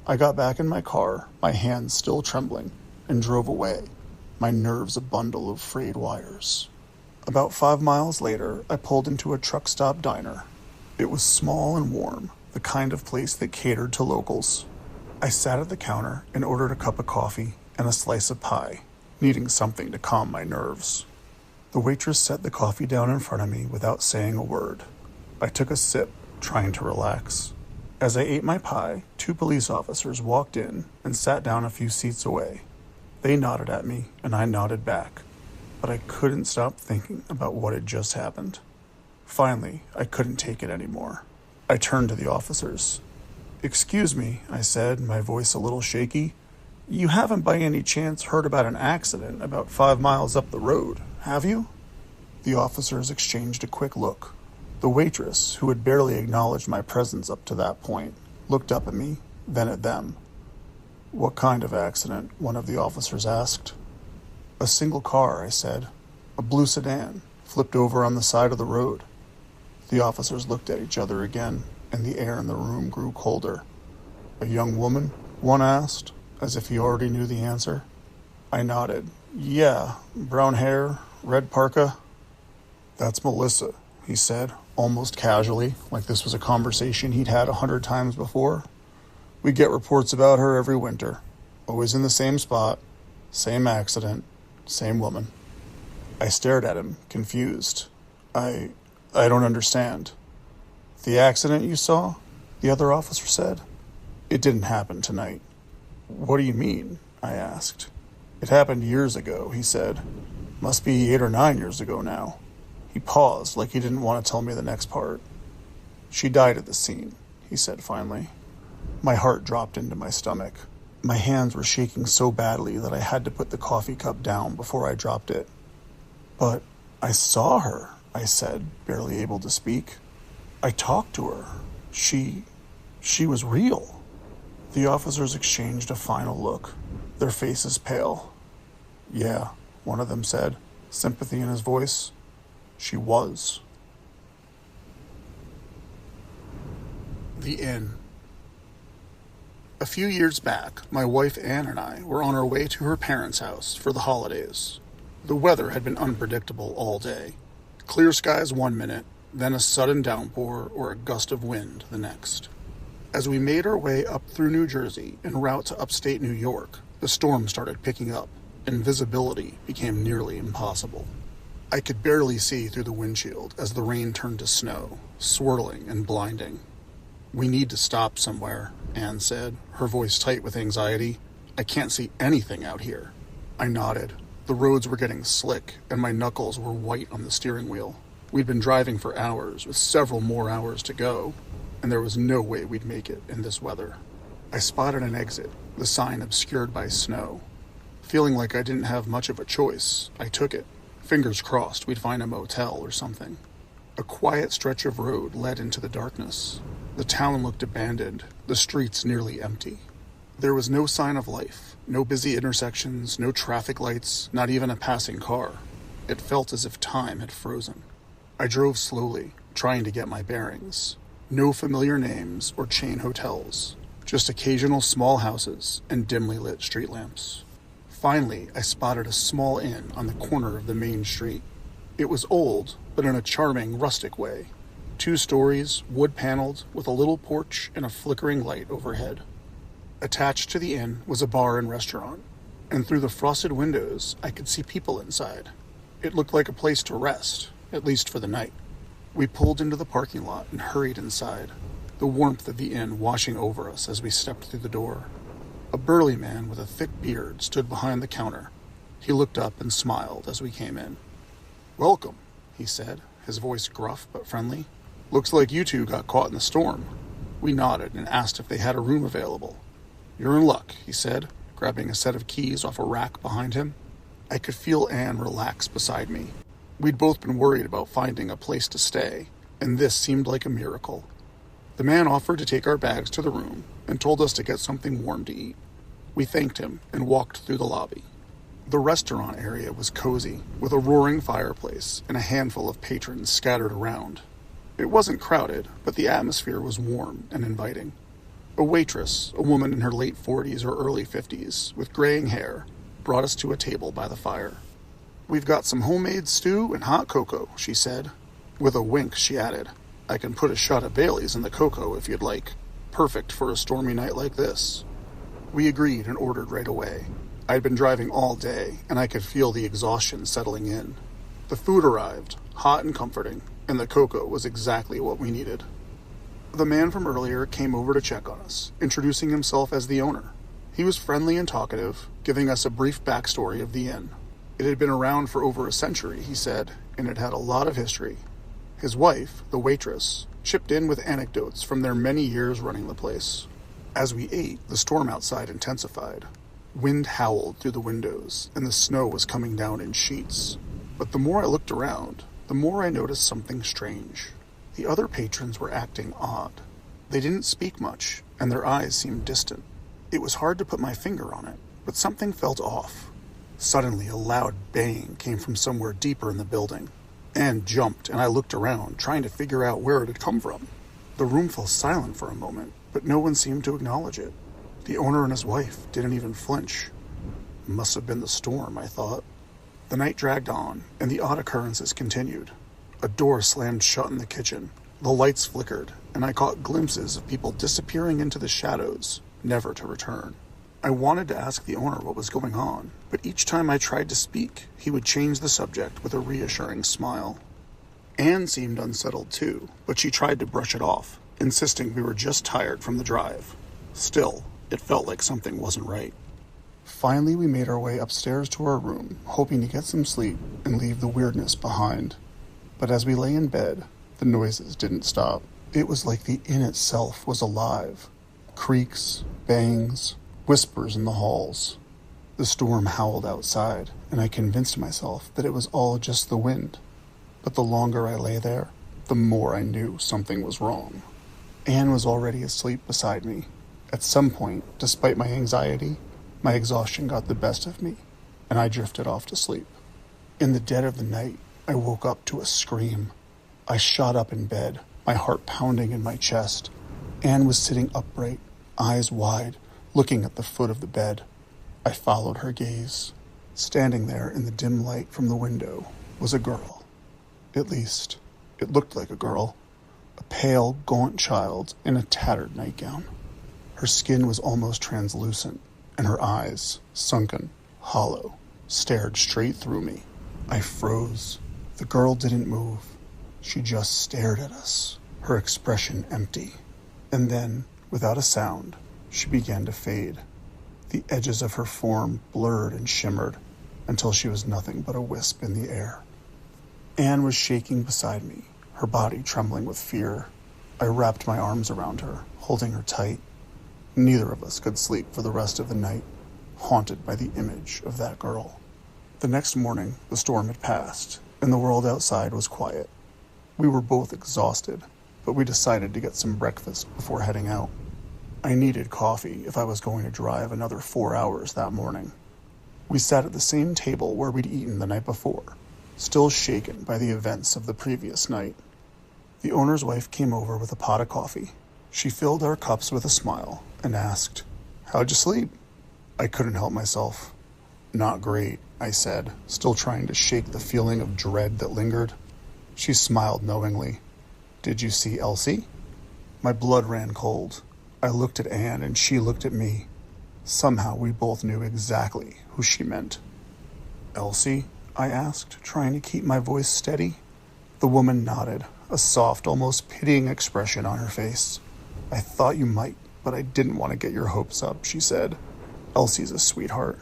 I got back in my car, my hands still trembling, and drove away, my nerves a bundle of frayed wires. About 5 miles later, I pulled into a truck stop diner. It was small and warm, the kind of place that catered to locals. I sat at the counter and ordered a cup of coffee and a slice of pie, needing something to calm my nerves. The waitress set the coffee down in front of me without saying a word. I took a sip, trying to relax. As I ate my pie, 2 police officers walked in and sat down a few seats away. They nodded at me, and I nodded back, but I couldn't stop thinking about what had just happened. Finally, I couldn't take it anymore. I turned to the officers. "Excuse me," I said, my voice a little shaky. "You haven't by any chance heard about an accident about 5 miles up the road, have you?" The officers exchanged a quick look. The waitress, who had barely acknowledged my presence up to that point, looked up at me, then at them. "What kind of accident?" one of the officers asked. "A single car," I said. "A blue sedan, flipped over on the side of the road." The officers looked at each other again, and the air in the room grew colder. "A young woman?" one asked, as if he already knew the answer. I nodded. "Yeah, brown hair, red parka." "That's Melissa," he said, almost casually, like this was a conversation he'd had 100 times before. "We get reports about her every winter. Always in the same spot, same accident, same woman." I stared at him, confused. I don't understand." "The accident you saw?" the other officer said. "It didn't happen tonight." "What do you mean?" I asked. "It happened years ago," he said. "Must be 8 or 9 years ago now." He paused, like he didn't want to tell me the next part. "She died at the scene," he said finally. My heart dropped into my stomach. My hands were shaking so badly that I had to put the coffee cup down before I dropped it. "But I saw her," I said, barely able to speak. "I talked to her. She was real." The officers exchanged a final look, their faces pale. "Yeah," one of them said, sympathy in his voice. "She was." The Inn. A few years back, my wife Anne and I were on our way to her parents' house for the holidays. The weather had been unpredictable all day. Clear skies one minute, then a sudden downpour or a gust of wind the next. As we made our way up through New Jersey en route to upstate New York, the storm started picking up, and visibility became nearly impossible. I could barely see through the windshield as the rain turned to snow, swirling and blinding. "We need to stop somewhere," Anne said, her voice tight with anxiety. "I can't see anything out here." I nodded. The roads were getting slick, and my knuckles were white on the steering wheel. We'd been driving for hours, with several more hours to go, and there was no way we'd make it in this weather. I spotted an exit, the sign obscured by snow. Feeling like I didn't have much of a choice, I took it. Fingers crossed we'd find a motel or something. A quiet stretch of road led into the darkness. The town looked abandoned, the streets nearly empty. There was no sign of life, no busy intersections, no traffic lights, not even a passing car. It felt as if time had frozen. I drove slowly, trying to get my bearings. No familiar names or chain hotels, just occasional small houses and dimly lit street lamps. Finally, I spotted a small inn on the corner of the main street. It was old, but in a charming, rustic way. 2 stories, wood-paneled, with a little porch and a flickering light overhead. Attached to the inn was a bar and restaurant, and through the frosted windows, I could see people inside. It looked like a place to rest, at least for the night. We pulled into the parking lot and hurried inside, the warmth of the inn washing over us as we stepped through the door. A burly man with a thick beard stood behind the counter. He looked up and smiled as we came in. "Welcome," he said, his voice gruff but friendly. "Looks like you two got caught in the storm." We nodded and asked if they had a room available. "You're in luck," he said, grabbing a set of keys off a rack behind him. I could feel Anne relax beside me. We'd both been worried about finding a place to stay, and this seemed like a miracle. The man offered to take our bags to the room and told us to get something warm to eat. We thanked him and walked through the lobby. The restaurant area was cozy, with a roaring fireplace and a handful of patrons scattered around. It wasn't crowded, but the atmosphere was warm and inviting. A waitress, a woman in her late 40s or early 50s, with graying hair, brought us to a table by the fire. "We've got some homemade stew and hot cocoa," she said. With a wink, she added, "I can put a shot of Bailey's in the cocoa if you'd like. Perfect for a stormy night like this." We agreed and ordered right away. I'd been driving all day, and I could feel the exhaustion settling in. The food arrived, hot and comforting, and the cocoa was exactly what we needed. The man from earlier came over to check on us, introducing himself as the owner. He was friendly and talkative, giving us a brief backstory of the inn. It had been around for over a century, he said, and it had a lot of history. His wife, the waitress, chipped in with anecdotes from their many years running the place. As we ate, the storm outside intensified. Wind howled through the windows, and the snow was coming down in sheets. But the more I looked around, the more I noticed something strange. The other patrons were acting odd. They didn't speak much, and their eyes seemed distant. It was hard to put my finger on it, but something felt off. Suddenly, a loud bang came from somewhere deeper in the building. Anne jumped, and I looked around, trying to figure out where it had come from. The room fell silent for a moment, but no one seemed to acknowledge it. The owner and his wife didn't even flinch. Must have been the storm, I thought. The night dragged on, and the odd occurrences continued. A door slammed shut in the kitchen. The lights flickered, and I caught glimpses of people disappearing into the shadows, never to return. I wanted to ask the owner what was going on, but each time I tried to speak, he would change the subject with a reassuring smile. Anne seemed unsettled too, but she tried to brush it off, insisting we were just tired from the drive. Still, it felt like something wasn't right. Finally, we made our way upstairs to our room, hoping to get some sleep and leave the weirdness behind. But as we lay in bed, the noises didn't stop. It was like the inn itself was alive. Creaks, bangs, whispers in the halls. The storm howled outside, and I convinced myself that it was all just the wind. But the longer I lay there, the more I knew something was wrong. Anne was already asleep beside me. At some point, despite my anxiety, my exhaustion got the best of me, and I drifted off to sleep. In the dead of the night, I woke up to a scream. I shot up in bed, my heart pounding in my chest. Anne was sitting upright, eyes wide, looking at the foot of the bed. I followed her gaze. Standing there in the dim light from the window was a girl. At least, it looked like a girl. A pale, gaunt child in a tattered nightgown. Her skin was almost translucent, and her eyes, sunken, hollow, stared straight through me. I froze. The girl didn't move. She just stared at us, her expression empty. And then, without a sound, she began to fade. The edges of her form blurred and shimmered until she was nothing but a wisp in the air. Anne was shaking beside me, her body trembling with fear. I wrapped my arms around her, holding her tight. Neither of us could sleep for the rest of the night, haunted by the image of that girl. The next morning, the storm had passed, and the world outside was quiet. We were both exhausted, but we decided to get some breakfast before heading out. I needed coffee if I was going to drive another 4 hours that morning. We sat at the same table where we'd eaten the night before, still shaken by the events of the previous night. The owner's wife came over with a pot of coffee. She filled our cups with a smile and asked, "How'd you sleep?" I couldn't help myself. "Not great," I said, still trying to shake the feeling of dread that lingered. She smiled knowingly. "Did you see Elsie?" My blood ran cold. I looked at Anne and she looked at me. Somehow we both knew exactly who she meant. "Elsie?" I asked, trying to keep my voice steady. The woman nodded, a soft, almost pitying expression on her face. "I thought you might, but I didn't want to get your hopes up," she said. "Elsie's a sweetheart."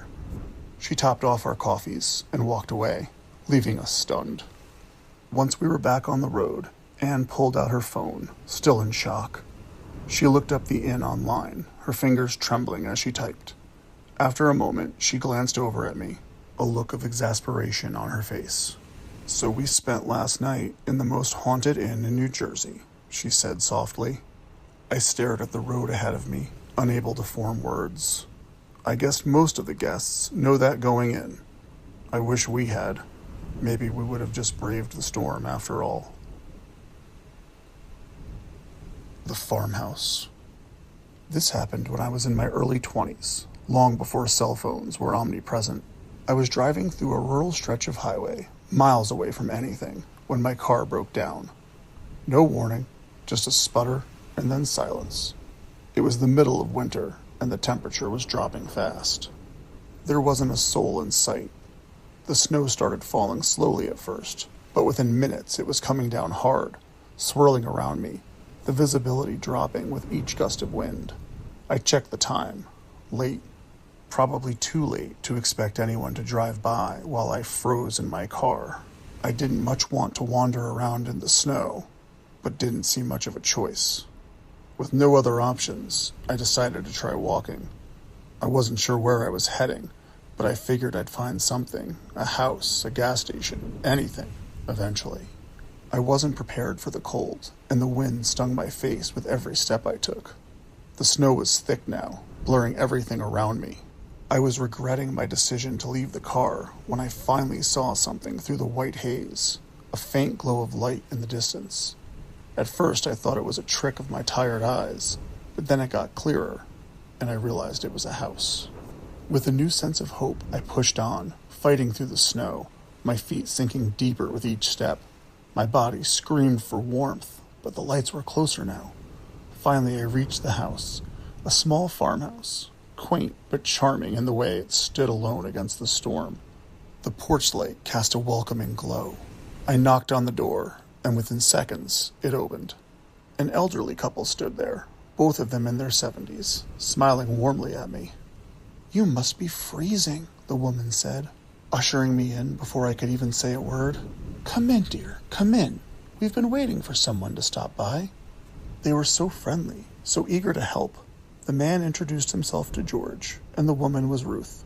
She topped off our coffees and walked away, leaving us stunned. Once we were back on the road, Anne pulled out her phone, still in shock. She looked up the inn online, her fingers trembling as she typed. After a moment, she glanced over at me, a look of exasperation on her face. "So we spent last night in the most haunted inn in New Jersey," she said softly. I stared at the road ahead of me, unable to form words. "I guess most of the guests know that going in. I wish we had. Maybe we would have just braved the storm after all." The farmhouse. This happened when I was in my early 20s, long before cell phones were omnipresent. I was driving through a rural stretch of highway, miles away from anything, when my car broke down. No warning, just a sputter and then silence. It was the middle of winter, and the temperature was dropping fast. There wasn't a soul in sight. The snow started falling slowly at first, but within minutes it was coming down hard, swirling around me, the visibility dropping with each gust of wind. I checked the time. Late. Probably too late to expect anyone to drive by while I froze in my car. I didn't much want to wander around in the snow, but didn't see much of a choice. With no other options, I decided to try walking. I wasn't sure where I was heading, but I figured I'd find something, a house, a gas station, anything, eventually. I wasn't prepared for the cold, and the wind stung my face with every step I took. The snow was thick now, blurring everything around me. I was regretting my decision to leave the car when I finally saw something through the white haze, a faint glow of light in the distance. At first I thought it was a trick of my tired eyes, but then it got clearer, and I realized it was a house. With a new sense of hope, I pushed on, fighting through the snow, my feet sinking deeper with each step. My body screamed for warmth, but the lights were closer now. Finally, I reached the house, a small farmhouse, quaint but charming in the way it stood alone against the storm. The porch light cast a welcoming glow. I knocked on the door, and within seconds, it opened. An elderly couple stood there, both of them in their 70s, smiling warmly at me. "You must be freezing," the woman said, ushering me in before I could even say a word. "Come in, dear, come in. We've been waiting for someone to stop by." They were so friendly, so eager to help. The man introduced himself to George, and the woman was Ruth.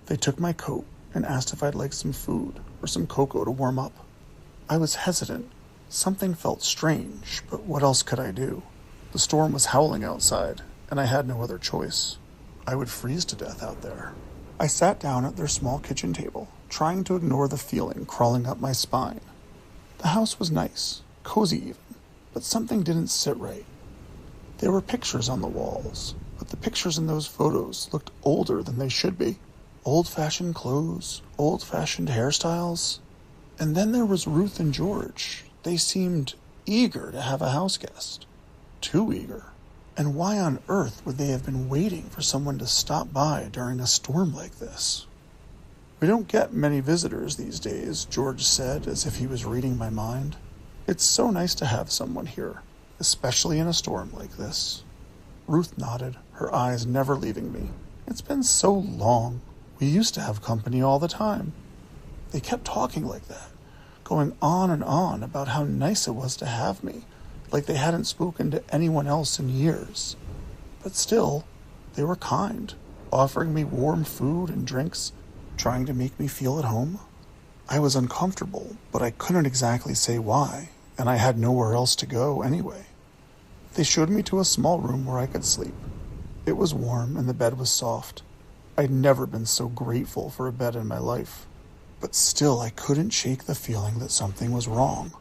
They took my coat and asked if I'd like some food or some cocoa to warm up. I was hesitant. Something felt strange, but what else could I do? The storm was howling outside, and I had no other choice. I would freeze to death out there. I sat down at their small kitchen table, trying to ignore the feeling crawling up my spine. The house was nice, cozy even, but something didn't sit right. There were pictures on the walls, but the pictures in those photos looked older than they should be. Old-fashioned clothes, old-fashioned hairstyles. And then there was Ruth and George. They seemed eager to have a house guest. Too eager. And why on earth would they have been waiting for someone to stop by during a storm like this? "We don't get many visitors these days," George said as if he was reading my mind. "It's so nice to have someone here, especially in a storm like this." Ruth nodded, her eyes never leaving me. "It's been so long. We used to have company all the time." They kept talking like that, going on and on about how nice it was to have me, like they hadn't spoken to anyone else in years. But still, they were kind, offering me warm food and drinks, trying to make me feel at home. I was uncomfortable, but I couldn't exactly say why, and I had nowhere else to go anyway. They showed me to a small room where I could sleep. It was warm and the bed was soft. I'd never been so grateful for a bed in my life. But still, I couldn't shake the feeling that something was wrong.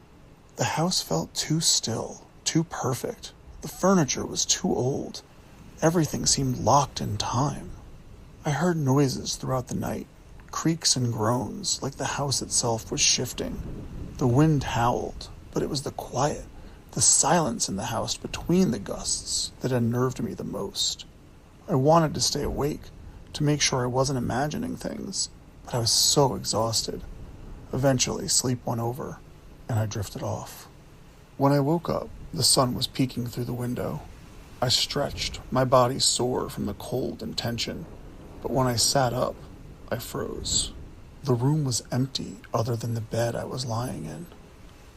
The house felt too still, too perfect. The furniture was too old. Everything seemed locked in time. I heard noises throughout the night, creaks and groans, like the house itself was shifting. The wind howled, but it was the quiet, the silence in the house between the gusts that unnerved me the most. I wanted to stay awake, to make sure I wasn't imagining things, but I was so exhausted. Eventually, sleep won over, and I drifted off. When I woke up, the sun was peeking through the window. I stretched, my body sore from the cold and tension, but when I sat up, I froze. The room was empty other than the bed I was lying in.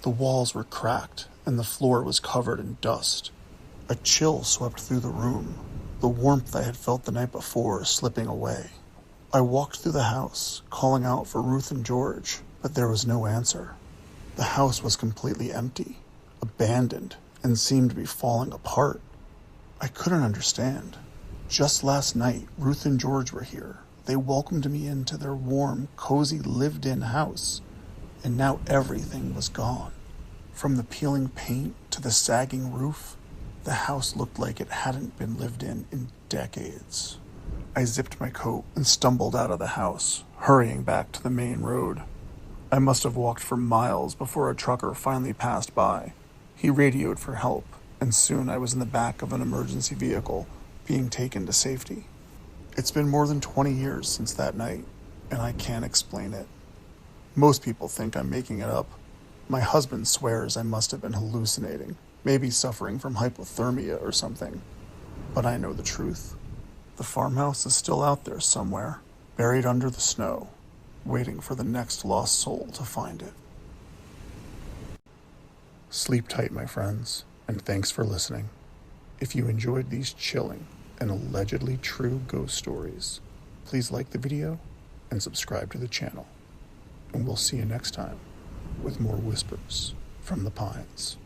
The walls were cracked, and the floor was covered in dust. A chill swept through the room, the warmth I had felt the night before slipping away. I walked through the house, calling out for Ruth and George, but there was no answer. The house was completely empty, abandoned, and seemed to be falling apart. I couldn't understand. Just last night, Ruth and George were here. They welcomed me into their warm, cozy, lived-in house, and now everything was gone. From the peeling paint to the sagging roof, the house looked like it hadn't been lived in decades. I zipped my coat and stumbled out of the house, hurrying back to the main road. I must have walked for miles before a trucker finally passed by. He radioed for help, and soon I was in the back of an emergency vehicle, being taken to safety. It's been more than 20 years since that night, and I can't explain it. Most people think I'm making it up. My husband swears I must have been hallucinating, maybe suffering from hypothermia or something. But I know the truth. The farmhouse is still out there somewhere, buried under the snow, waiting for the next lost soul to find it. Sleep tight, my friends, and thanks for listening. If you enjoyed these chilling and allegedly true ghost stories, please like the video and subscribe to the channel. And we'll see you next time with more whispers from the pines.